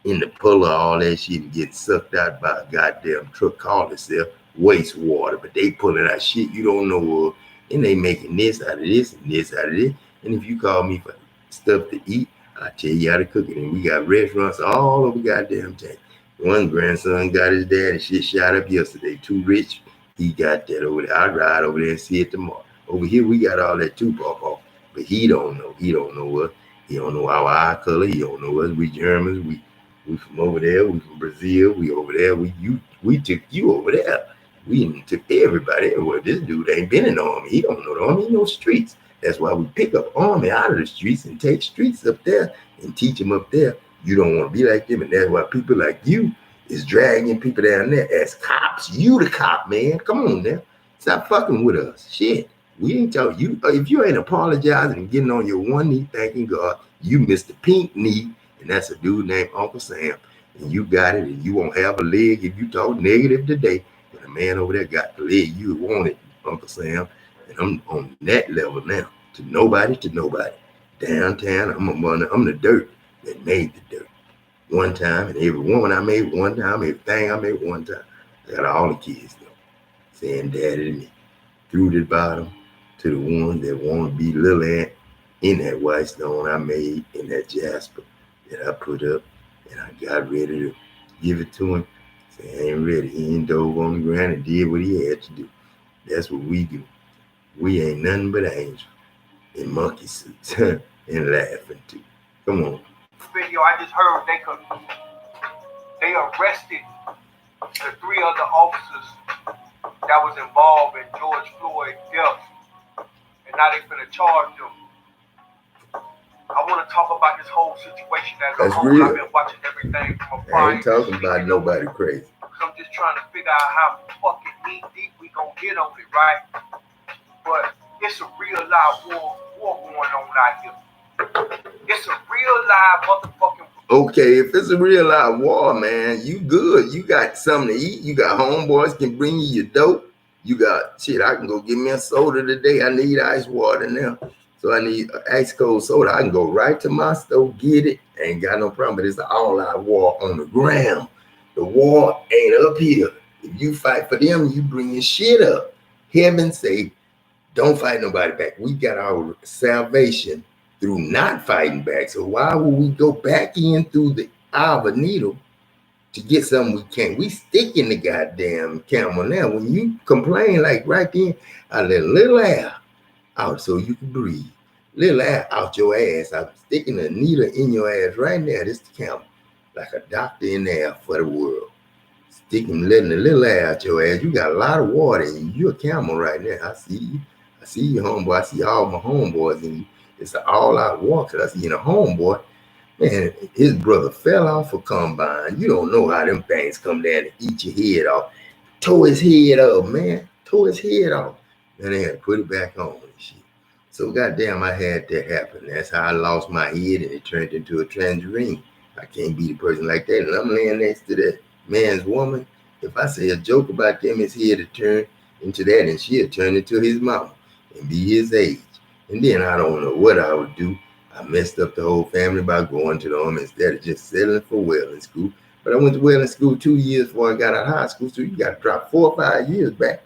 in the pull of all that shit and getting sucked out by a goddamn truck called itself wastewater. But they pulling out shit you don't know of, and they making this out of this and this out of this. And if you call me for stuff to eat, I tell you how to cook it. And we got restaurants all over goddamn town. One grandson got his dad and shit shot up yesterday. Too rich. He got that over there. I'll ride over there and see it tomorrow. Over here, we got all that too, Papa. But he don't know. He don't know us. He don't know our eye color. He don't know us. We Germans. We from over there. We from Brazil. We over there. We took you over there. We took everybody. Well, this dude ain't been in the army. He don't know the army. He knows streets. That's why we pick up army out of the streets and take streets up there and teach them up there. You don't want to be like them, and that's why people like you is dragging people down there as cops. You the cop, man. Come on now. Stop fucking with us. Shit. We ain't tell you. If you ain't apologizing and getting on your one knee thanking God, you missed the pink knee, and that's a dude named Uncle Sam. And you got it, and you won't have a leg if you talk negative today. But the man over there got the leg you wanted, Uncle Sam. And I'm on that level now. To nobody. Downtown, I'm the dirt that made the dirt. one time, and every woman I made one time, everything I made one time. I got all the kids though, saying daddy to me. Through the bottom to the ones that want to be little ant in that white stone I made in that jasper that I put up, and I got ready to give it to him. Say, I ain't ready. He ain't dove on the ground and did what he had to do. That's what we do. We ain't nothing but angels in monkey suits and laughing too. Come on. Video I just heard they arrested the three other officers that was involved in George Floyd's death, and now they finna charge them. I want to talk about this whole situation as a whole. Real. I've been watching everything from a I ain't talking about nobody crazy. I'm just trying to figure out how fucking knee deep we gonna get on it, right? But it's a real live war going on out here. It's a real live motherfucking. Okay, if it's a real live war, man, you good. You got something to eat. You got homeboys can bring you your dope. You got shit. I can go get me a soda today. I need ice water now, so I need ice cold soda. I can go right to my store, get it. Ain't got no problem. But it's an all-out war on the ground. The war ain't up here. If you fight for them, you bring your shit up. Heaven say, don't fight nobody back. We got our salvation through not fighting back. So why would we go back in through the eye of a needle to get something we can't? We stick in the goddamn camel now. When you complain, like right then, I let a little air out so you can breathe. Little air out your ass. I'm sticking a needle in your ass right now. This the camel. Like a doctor in there for the world. Sticking, letting a little air out your ass. You got a lot of water in you. You're a camel right now. I see you. I see you, homeboy. I see all my homeboys in you. It's an all-out war because I seen a homeboy, man, his brother fell off a combine. You don't know how them things come down and eat your head off. Tore his head up, man. Tore his head off. Then they had to put it back on and shit. So goddamn, I had that happen. That's how I lost my head and it turned into a tangerine. I can't be the person like that. And I'm laying next to that man's woman. If I say a joke about them, his head to turn into that and she'll turn into his mama and be his age. And then I don't know what I would do. I messed up the whole family by going to the home instead of just settling for welding school. But I went to welding school 2 years before I got out of high school, so you got to drop 4 or 5 years back.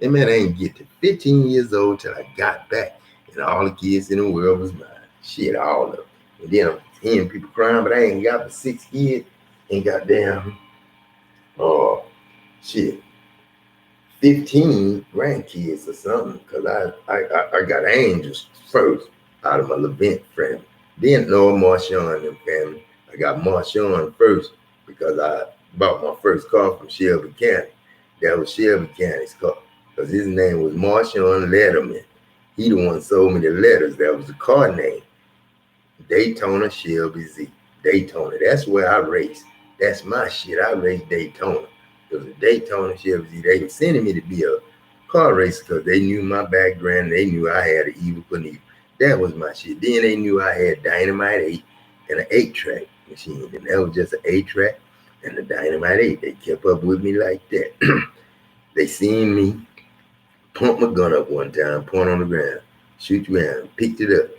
And man, I ain't get to 15 years old till I got back, and all the kids in the world was mine. Shit, all of them. And then I'm hearing people crying, but I ain't got but 6 kids. Ain't goddamn, shit, 15 grandkids or something, because I got angels first out of my Levant family. Then Noah Marshawn and them family. I got Marshawn first because I bought my first car from Shelby County. That was Shelby County's car because his name was Marshawn Letterman. He the one sold me the letters. That was the car name. Daytona Shelby Z. Daytona. That's where I race. That's my shit. I race Daytona. Because the Daytona Shelby Z, they were sending me to be a car racer because they knew my background. They knew I had an evil Knievel. That was my shit. Then they knew I had Dynamite 8 and an 8-track machine. And that was just an 8-track and the Dynamite 8. They kept up with me like that. They seen me pump my gun up one time, point on the ground, shoot you out, picked it up.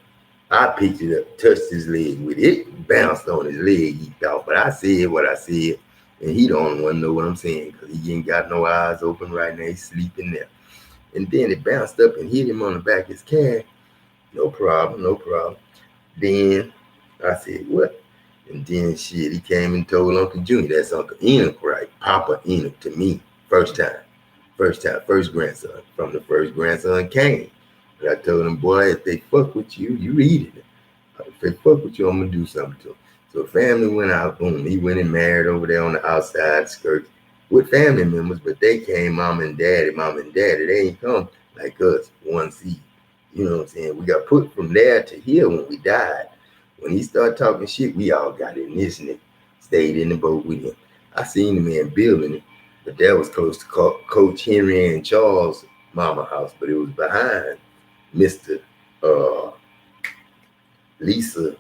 I picked it up, touched his leg with it, bounced on his leg, he thought. But I said what I said, and he don't want to know what I'm saying because he ain't got no eyes open right now. He's sleeping there. And then it bounced up and hit him on the back of his cab. No problem, no problem. Then I said, what? And then shit, he came and told Uncle Junior, that's Uncle Enoch, right? Papa Enoch to me, first grandson. From the first grandson came. But I told him, boy, if they fuck with you, you eat it. If they fuck with you, I'm going to do something to them. So the family went out, boom. He went and married over there on the outside skirts with family members, but they came mom and daddy. They ain't come like us, one seed. You know what I'm saying? We got put from there to here when we died. When he started talking shit, we all got in this and stayed in the boat with him. I seen the man building it, but that was close to Coach Henry and Charles' mama house, but it was behind Mr. Lisa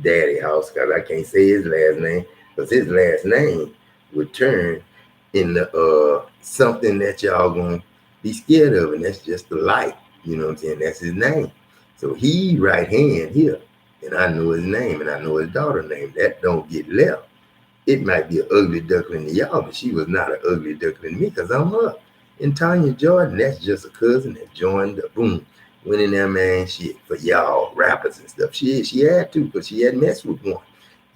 daddy house, because I can't say his last name, because his last name would turn into something that y'all gonna be scared of, and that's just the light. You know what I'm saying? That's his name. So he right hand here, and I know his name, and I know his daughter's name. That don't get left. It might be an ugly duckling to y'all, but she was not an ugly duckling to me because I'm her. And Tanya Jordan, that's just a cousin that joined the boom. Went in there, man, shit, for y'all rappers and stuff. She had to, because she had messed with one.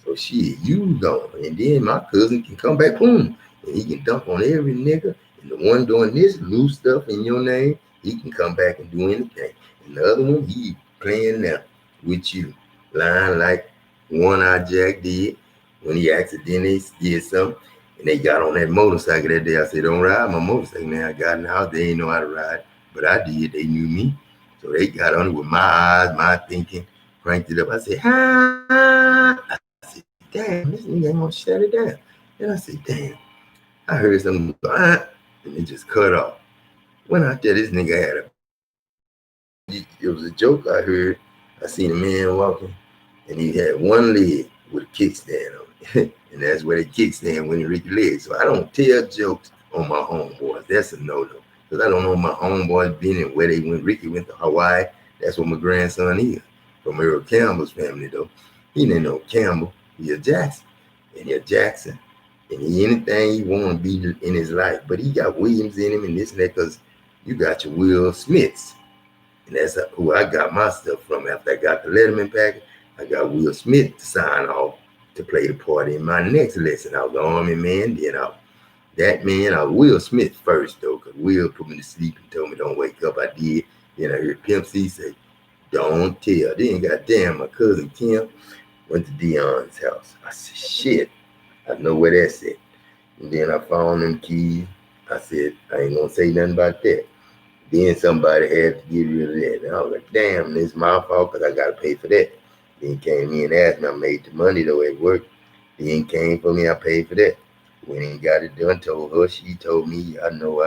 So shit, you gone. And then my cousin can come back, boom, and he can dump on every nigga. And the one doing this loose stuff in your name, he can come back and do anything. And the other one, he playing now with you. Lying like One Eye Jack did when he accidentally did something. And they got on that motorcycle that day. I said, don't ride my motorcycle, man. I got in the house. They ain't know how to ride. But I did. They knew me. So they got on it with my eyes, my thinking, cranked it up. I said, ah. I said, damn, this nigga ain't gonna shut it down. Then I said, damn. I heard something go, ah, and it just cut off. Went out there, this nigga had it was a joke I heard. I seen a man walking, and he had one leg with a kickstand on it. And that's where the kickstand went in Ricky leg. So I don't tell jokes on my homeboys. That's a no-no. Because I don't know my homeboys been and where they went. Ricky went to Hawaii. That's what my grandson is. From Earl Campbell's family, though. He didn't know Campbell. He a Jackson. And he a Jackson. And he anything he want to be in his life. But he got Williams in him and this and that because you got your Will Smiths. And that's who I got my stuff from. After I got the Letterman package, I got Will Smith to sign off to play the part in my next lesson. I was the Army man, then I was Will Smith first, though, because Will put me to sleep and told me don't wake up. I did. Then I heard Pimp C say, don't tell. Then goddamn, my cousin Kim went to Dion's house. I said, shit, I know where that's at. And then I found them keys. I said, I ain't gonna say nothing about that. Then somebody had to get rid of that. And I was like, damn, it's my fault because I got to pay for that. Then came in and asked me. I made the money, though, at work. Then came for me. I paid for that. When he got it done, told her. She told me, I know.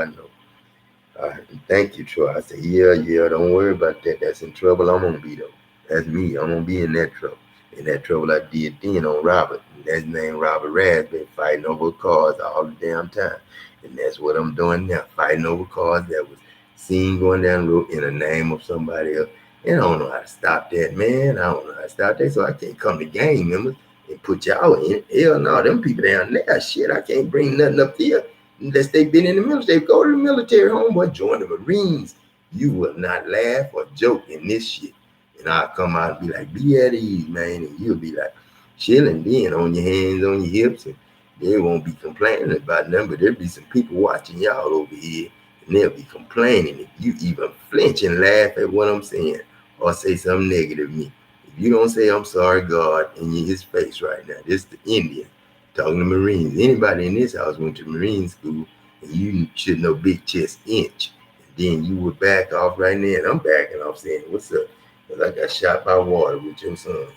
Thank you, Troy. I said, yeah, don't worry about that. That's in trouble I'm going to be, though. That's me. I'm going to be in that trouble. In that trouble I did then on Robert. And that's named Robert Raspberry, fighting over cars all the damn time. And that's what I'm doing now, fighting over cars that was seen going down the road in the name of somebody else. And I don't know how to stop that, man. I don't know how to stop that. So I can't come to gang members and put y'all in. Hell no, them people down there, shit, I can't bring nothing up here unless they've been in the military. Go to the military, homeboy, join the Marines. You will not laugh or joke in this shit. And I'll come out and be like, be at ease, man. And you'll be like chilling then on your hands, on your hips. And they won't be complaining about nothing. But there'll be some people watching y'all over here. And they'll be complaining if you even flinch and laugh at what I'm saying or say something negative to me. If you don't say I'm sorry, God, in his face right now, this is the Indian talking to Marines. Anybody in this house went to Marine school and you should know big chest inch. And then you would back off right now. And I'm backing off saying, what's up? Because I got shot by water with your son's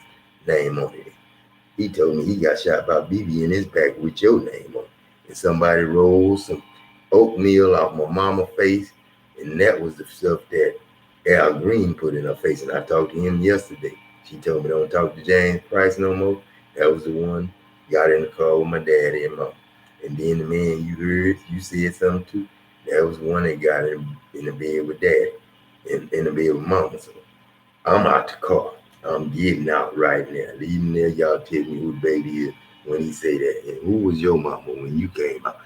name on it. He told me he got shot by BB in his back with your name on it. And somebody rolled some oatmeal off my mama's face, and that was the stuff that Al Green put in her face. And I talked to him yesterday. She told me don't talk to James Price no more. That was the one got in the car with my daddy and mom. And then the man you heard, you said something to, that was the one that got in the bed with dad, in the bed with mama. So I'm out the car. I'm getting out right now. Leaving there, y'all tell me who the baby is when he say that. And who was your mama when you came out?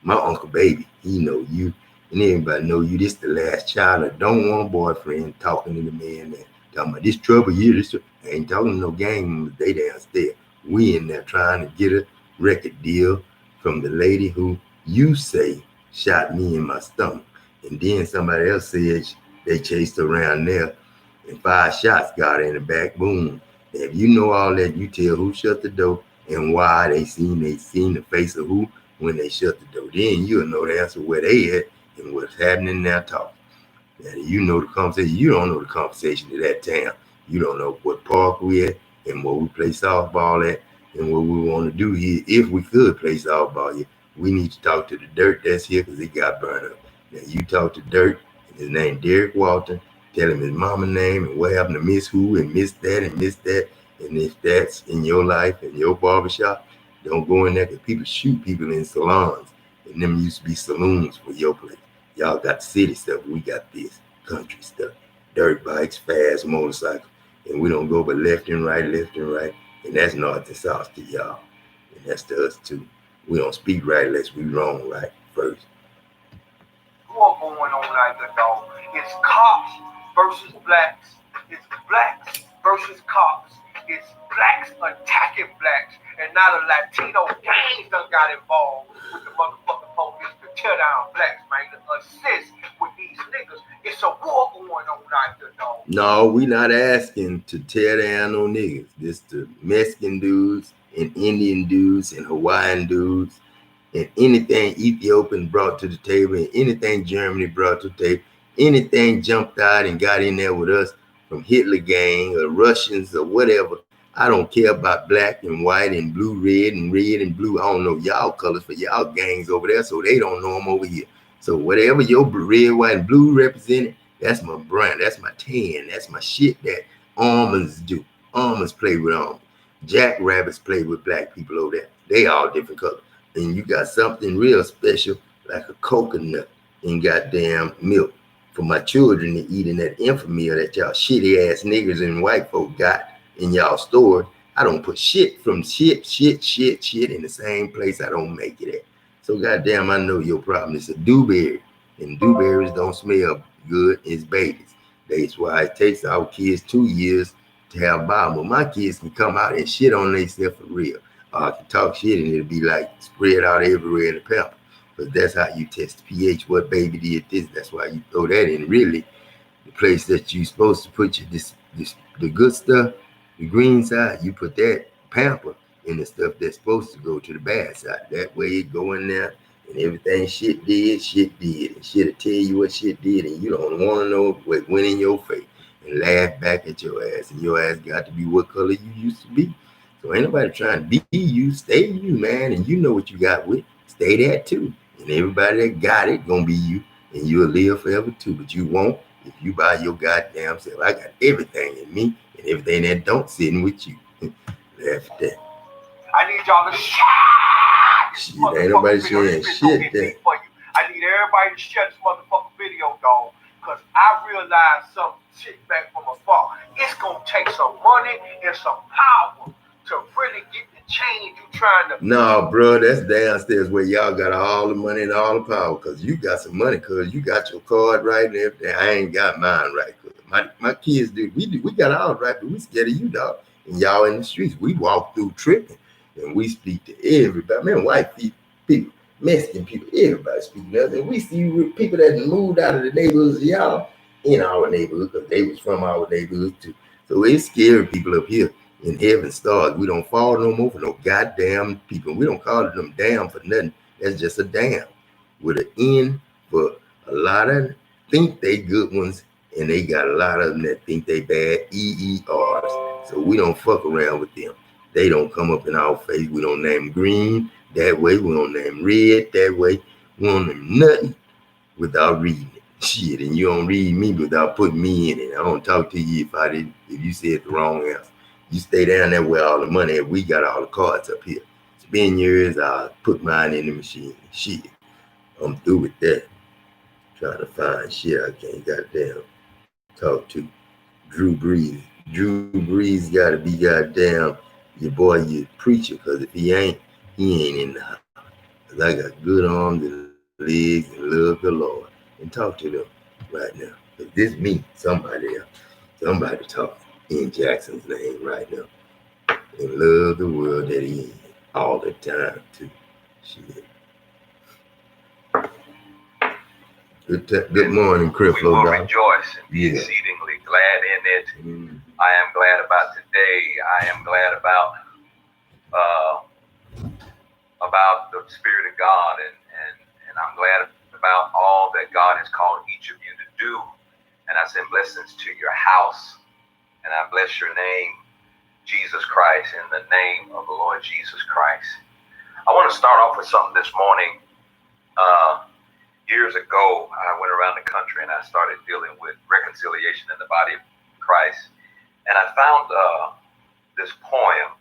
My Uncle Baby, he know you, and everybody know you. This the last child that don't want a boyfriend talking to the man that talking about this trouble here. I ain't talking to no gang members. They downstairs. We in there trying to get a record deal from the lady who you say shot me in my stomach. And then somebody else said they chased around there and 5 shots got her in the back. Boom. And if you know all that, you tell who shut the door and why they seen the face of who when they shut the door. Then you'll know the answer where they at and what's happening now talking. And you know the conversation. You don't know the conversation of that town. You don't know what park we at and where we play softball at and what we want to do here. If we could play softball here, we need to talk to the dirt that's here because it got burned up. Now you talk to dirt and his name Derek Walton. Tell him his mama name and what happened to Miss Who and Miss That and Miss That. And if that's in your life, in your barbershop, don't go in there because people shoot people in salons. And them used to be saloons for your place. Y'all got city stuff. We got this country stuff. Dirt bikes, fast motorcycles. And we don't go but left and right. And that's north and south to y'all. And that's to us too. We don't speak right unless we wrong right first. War going on like that, dog. It's cops versus blacks. It's blacks versus cops. It's blacks attacking blacks. And now the Latino gangs done got involved with the motherfucking police to tear down blacks, man, to assist with these niggas. It's a war going on like that, dog. No, we not asking to tear down no niggas. This the Mexican dudes and Indian dudes and Hawaiian dudes and anything Ethiopian brought to the table and anything Germany brought to the table, anything jumped out and got in there with us from Hitler gang or Russians or whatever. I don't care about black and white and blue, red and blue. I don't know y'all colors for y'all gangs over there, so they don't know them over here. So whatever your red, white, and blue represented, that's my brand. That's my tan. That's my shit that almonds do. Almonds play with almonds. Jackrabbits play with black people over there. They all different colors. And you got something real special like a coconut and goddamn milk for my children to eat in that infamy that y'all shitty ass niggers and white folk got in y'all stores. I don't put shit from shit in the same place I don't make it at. So goddamn, I know your problem is a dewberry, and dewberries don't smell good as babies. That's why it takes our kids 2 years to have Bible. My kids can come out and shit on themselves for real. I can talk shit and it'll be like spread out everywhere in the pamper. Because that's how you test the pH. What baby did this? That's why you throw that in. Really, the place that you're supposed to put your the good stuff, the green side, you put that pamper in the stuff that's supposed to go to the bad side. That way it go in there and everything shit did. And shit'll tell you what shit did and you don't want to know what went in your face and laugh back at your ass. And your ass got to be what color you used to be. So ain't nobody trying to be you. Stay you, man. And you know what you got with. Stay that too. And everybody that got it gonna be you. And you'll live forever too. But you won't if you buy your goddamn self. I got everything in me and everything that don't sit in with you. Laugh at that. I need y'all to share. Shit, ain't nobody saying shit there. I need everybody to share this motherfucking video, dog. Because I realized some shit back from afar. It's gonna take some money and some power to really get the change you trying to. No, bro, that's downstairs where y'all got all the money and all the power. Cause you got some money, cause you got your card right and everything. I ain't got mine right. My kids do. We got ours right, but we scared of you, dog. And y'all in the streets, we walk through tripping, and we speak to everybody. Man, white people, Mexican people, everybody speaking to us. And we see people that moved out of the neighborhoods of y'all in our neighborhood, because they was from our neighborhood too. So it's scary people up here. In heaven stars, we don't fall no more for no goddamn people. We don't call them damn for nothing. That's just a damn with an N for a lot of think they good ones, and they got a lot of them that think they bad EERs. So we don't fuck around with them. They don't come up in our face. We don't name green that way. We don't name red that way. We don't name nothing without reading it. Shit, and you don't read me without putting me in it. I don't talk to you if you said the wrong answer. You stay down there where all the money is. We got all the cards up here. Spend yours, I'll put mine in the machine. Shit, I'm through with that. Trying to find shit I can't goddamn talk to. Drew Brees. Drew Brees gotta be goddamn your boy, your preacher, because if he ain't in the house. Because I got good arms and legs and love the Lord. And talk to them right now. Because this me, somebody else. Somebody talk in Jackson's name right now. And love the world that he in all the time too. Shit. Good morning, Crip. We will rejoice and be exceedingly glad in it. I am glad about today. I am glad about the Spirit of God, and I'm glad about all that God has called each of you to do. And I send blessings to your house. And I bless your name, Jesus Christ, in the name of the Lord Jesus Christ. I want to start off with something this morning. Years ago, I went around the country and I started dealing with reconciliation in the body of Christ. And I found this poem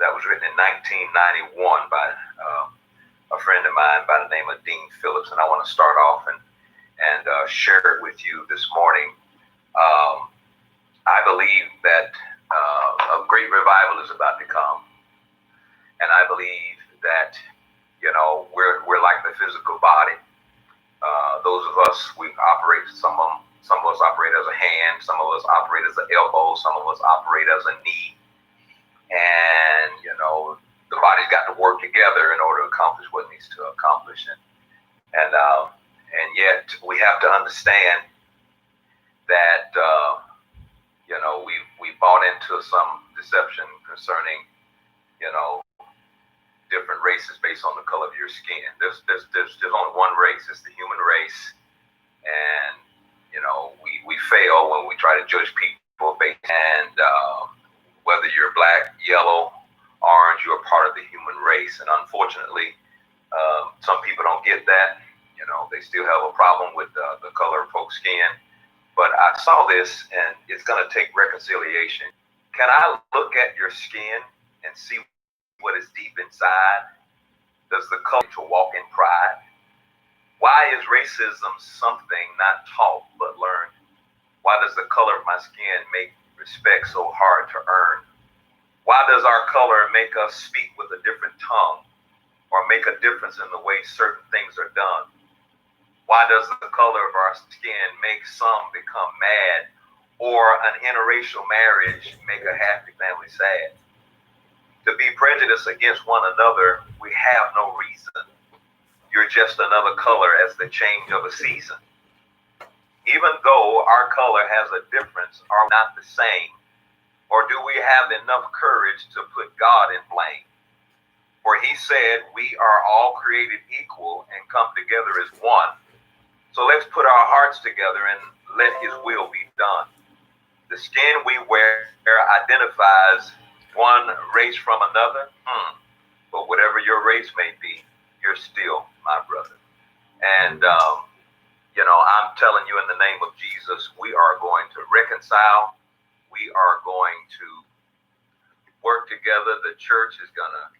that was written in 1991 by a friend of mine by the name of Dean Phillips. And I want to start off and share it with you this morning. I believe that a great revival is about to come. And I believe that, we're like the physical body. Those of us, we operate, some of us operate as a hand, some of us operate as an elbow, some of us operate as a knee. And, the body's got to work together in order to accomplish what it needs to accomplish. And yet we have to understand that, we bought into some deception concerning, different races based on the color of your skin. There's only one race. It's the human race. And, we fail when we try to judge people based, and whether you're black, yellow, orange, you're part of the human race. And unfortunately, some people don't get that. They still have a problem with the color of folks' skin. But I saw this, and it's going to take reconciliation. Can I look at your skin and see what is deep inside? Does the color to walk in pride? Why is racism something not taught but learned? Why does the color of my skin make respect so hard to earn? Why does our color make us speak with a different tongue or make a difference in the way certain things are done? Why does the color of our skin make some become mad or an interracial marriage make a happy family sad? To be prejudiced against one another, we have no reason. You're just another color as the change of a season. Even though our color has a difference, are we not the same? Or do we have enough courage to put God in blame? For he said we are all created equal and come together as one. So let's put our hearts together and let his will be done. The skin we wear identifies one race from another. But whatever your race may be, you're still my brother. And, I'm telling you in the name of Jesus, we are going to reconcile. We are going to work together. The church is gonna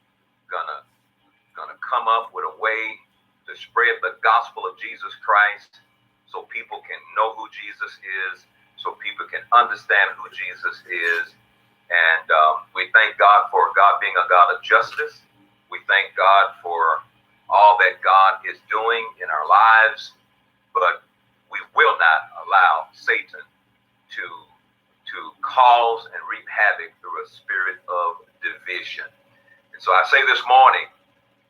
come up with a way to spread the gospel of Jesus Christ so people can know who Jesus is, so people can understand who Jesus is. And we thank God for God being a God of justice. We thank God for all that God is doing in our lives, but we will not allow Satan to cause and reap havoc through a spirit of division. And so I say this morning,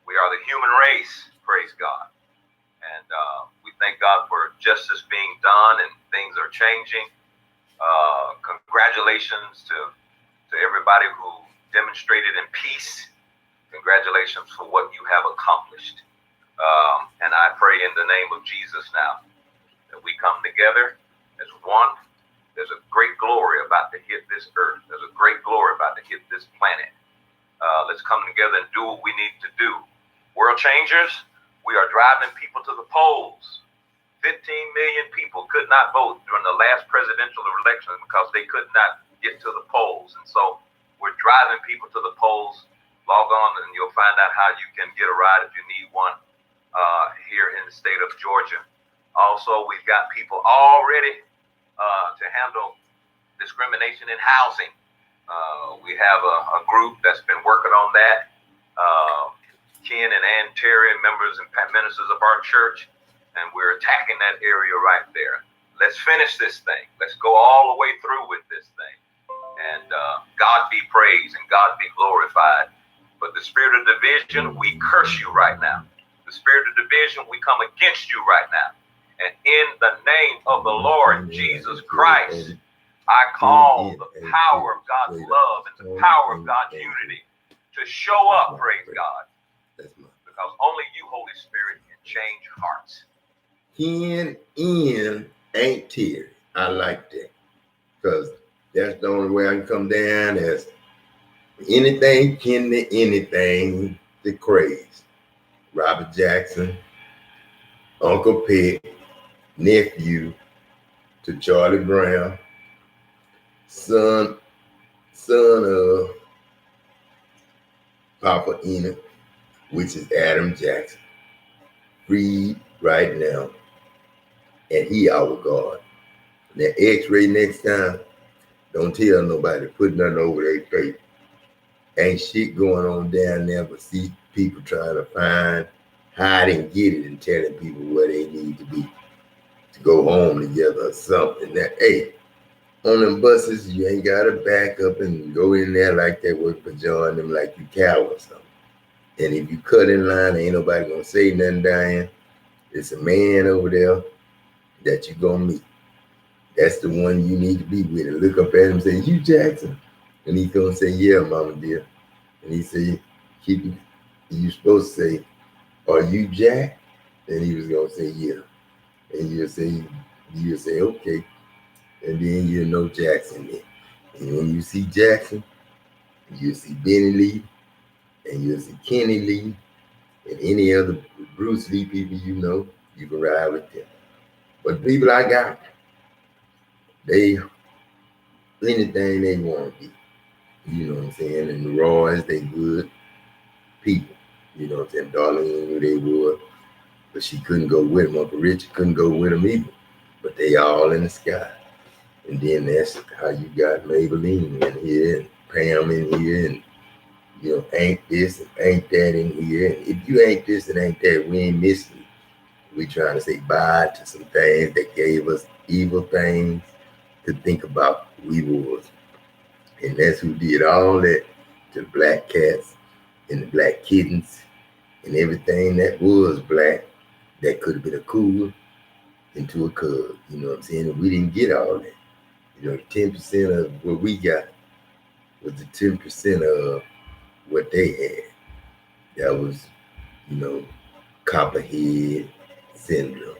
we are the human race, praise God. And we thank God for justice being done and things are changing. Congratulations to everybody who demonstrated in peace. Congratulations for what you have accomplished. And I pray in the name of Jesus now that we come together as one. There's a great glory about to hit this earth. There's a great glory about to hit this planet. Let's come together and do what we need to do. World changers, we are driving people to the polls. 15 million people could not vote during the last presidential election because they could not get to the polls. And so we're driving people to the polls. Log on and you'll find out how you can get a ride if you need one here in the state of Georgia. Also, we've got people already to handle discrimination in housing. We have a group that's been working on that. Ken and Ann Terry, members and ministers of our church, and we're attacking that area right there. Let's finish this thing. Let's go all the way through with this thing. And God be praised and God be glorified. But the spirit of division, we curse you right now. The spirit of division, we come against you right now. And in the name of the Lord Jesus Christ, I call the power of God's love and the power of God's unity to show up, praise God. Because only you, Holy Spirit, can change hearts. Dem'U'T'Ea'N'Heah. I like that. Because that's the only way I can come down as anything, kin to anything, the craze. Robert Jackson, Uncle Pitt, nephew to Charlie Brown, son of Papa Enoch, which is Adam Jackson. Freed right now. And he our God. That X-ray next time, don't tell nobody, put nothing over their face. Ain't shit going on down there, but see people trying to find how they can get it and telling people where they need to be to go home together or something. That hey, on them buses, you ain't gotta back up and go in there like that work for John them like you cow or something. And if you cut in line, ain't nobody gonna say nothing, Diane. It's a man over there that you gonna meet. That's the one you need to be with. And look up at him and say, "You Jackson?" And he's gonna say, "Yeah, Mama dear." And he say, "Keep it." You supposed to say, "Are you Jack?" And he was gonna say, "Yeah." And you'll say, "Okay." And then you'll know Jackson then. And when you see Jackson, you'll see Benny Lee, and you'll see Kenny Lee, and any other Bruce Lee people you know, you can ride with them. But the people I got, they anything they want to be. You know what I'm saying? And the Roys, they good people. You know what I'm saying? Darlene knew they would, but she couldn't go with them. Uncle Richard couldn't go with them either. But they all in the sky. And then that's how you got Maybelline in here and Pam in here and you know, ain't this and ain't that in here. And if you ain't this and ain't that, we ain't missing you. We trying to say bye to some things that gave us evil things to think about who we was. And that's who did all that to the black cats and the black kittens and everything that was black that could have been a cougar into a cub. You know what I'm saying? And we didn't get all that. You know, 10% of what we got was the 10% of what they had. That was, you know, Copperhead syndrome.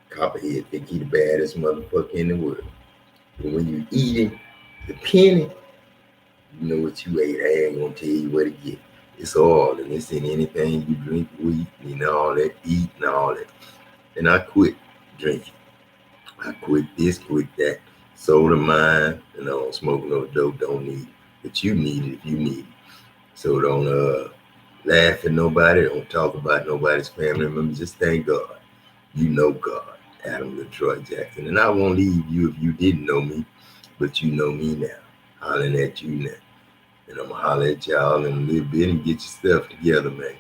Copperhead think he the baddest motherfucker in the world. But when you eating the penny, you know what you ate. I ain't gonna tell you what to get. It's all, and it's in anything you drink, we eat, and all that, eat, and all that. And I quit drinking. I quit this, quit that. Soda mine, and I don't smoke no dope, don't need it. But you need it if you need it. So don't laugh at nobody, don't talk about nobody's family members, just thank God. You know God, Adam LaTroy Jackson. And I won't leave you if you didn't know me, but you know me now. Hollering at you now. And I'm gonna holler at y'all in a little bit and get your stuff together, man.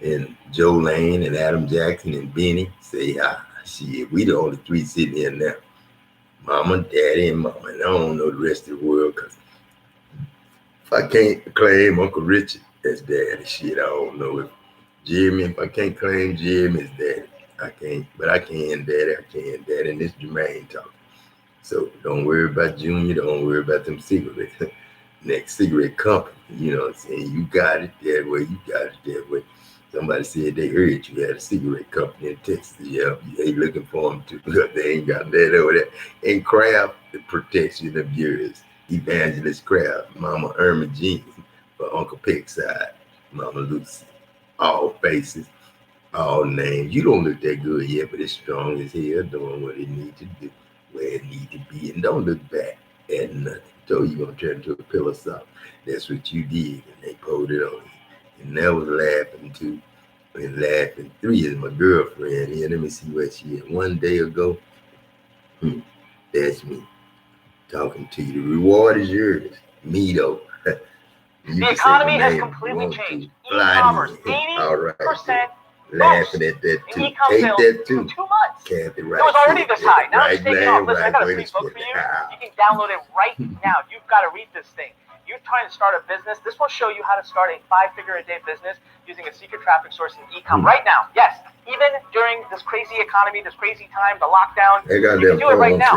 And Joe Lane and Adam Jackson and Benny say hi. Shit, we the only three sitting here now. Mama, Daddy, and Mama. And I don't know the rest of the world because if I can't claim Uncle Richard as daddy, shit, I don't know if Jimmy, if I can't claim Jimmy as daddy, I can't, but I can daddy, and this Jermaine talking. So don't worry about Junior, don't worry about them cigarettes. Next cigarette company, you know what I'm saying? You got it that way, you got it that way. Somebody said they heard you had a cigarette company in Texas. Yeah, you ain't looking for them too. They ain't got that over there. And Kraft, the protection of yours. Evangelist Kraft, Mama Irma Jean, for Uncle Peck's side, Mama Lucy. All faces, all names. You don't look that good yet, but it's strong as hell, doing what it needs to do, where it needs to be. And don't look back at nothing. So you're going to turn into a pillow sock. That's what you did, and they pulled it on you. And that was laughing too. And laughing 3 is my girlfriend here. Let me see what she is. One day ago, that's me talking to you. The reward is yours. Me though. The economy has completely changed. E-commerce, 80% laughing at that too. Take that too. 2 months. Kathy, right. It was already this high. Now it's taking off. Listen, I got a free right, book for you. You can download it right now. You've got to read this thing. You're trying to start a business. This will show you how to start a 5-figure-a-day business using a secret traffic source in e-com right now. Yes, even during this crazy economy, this crazy time, the lockdown, you can do it right now.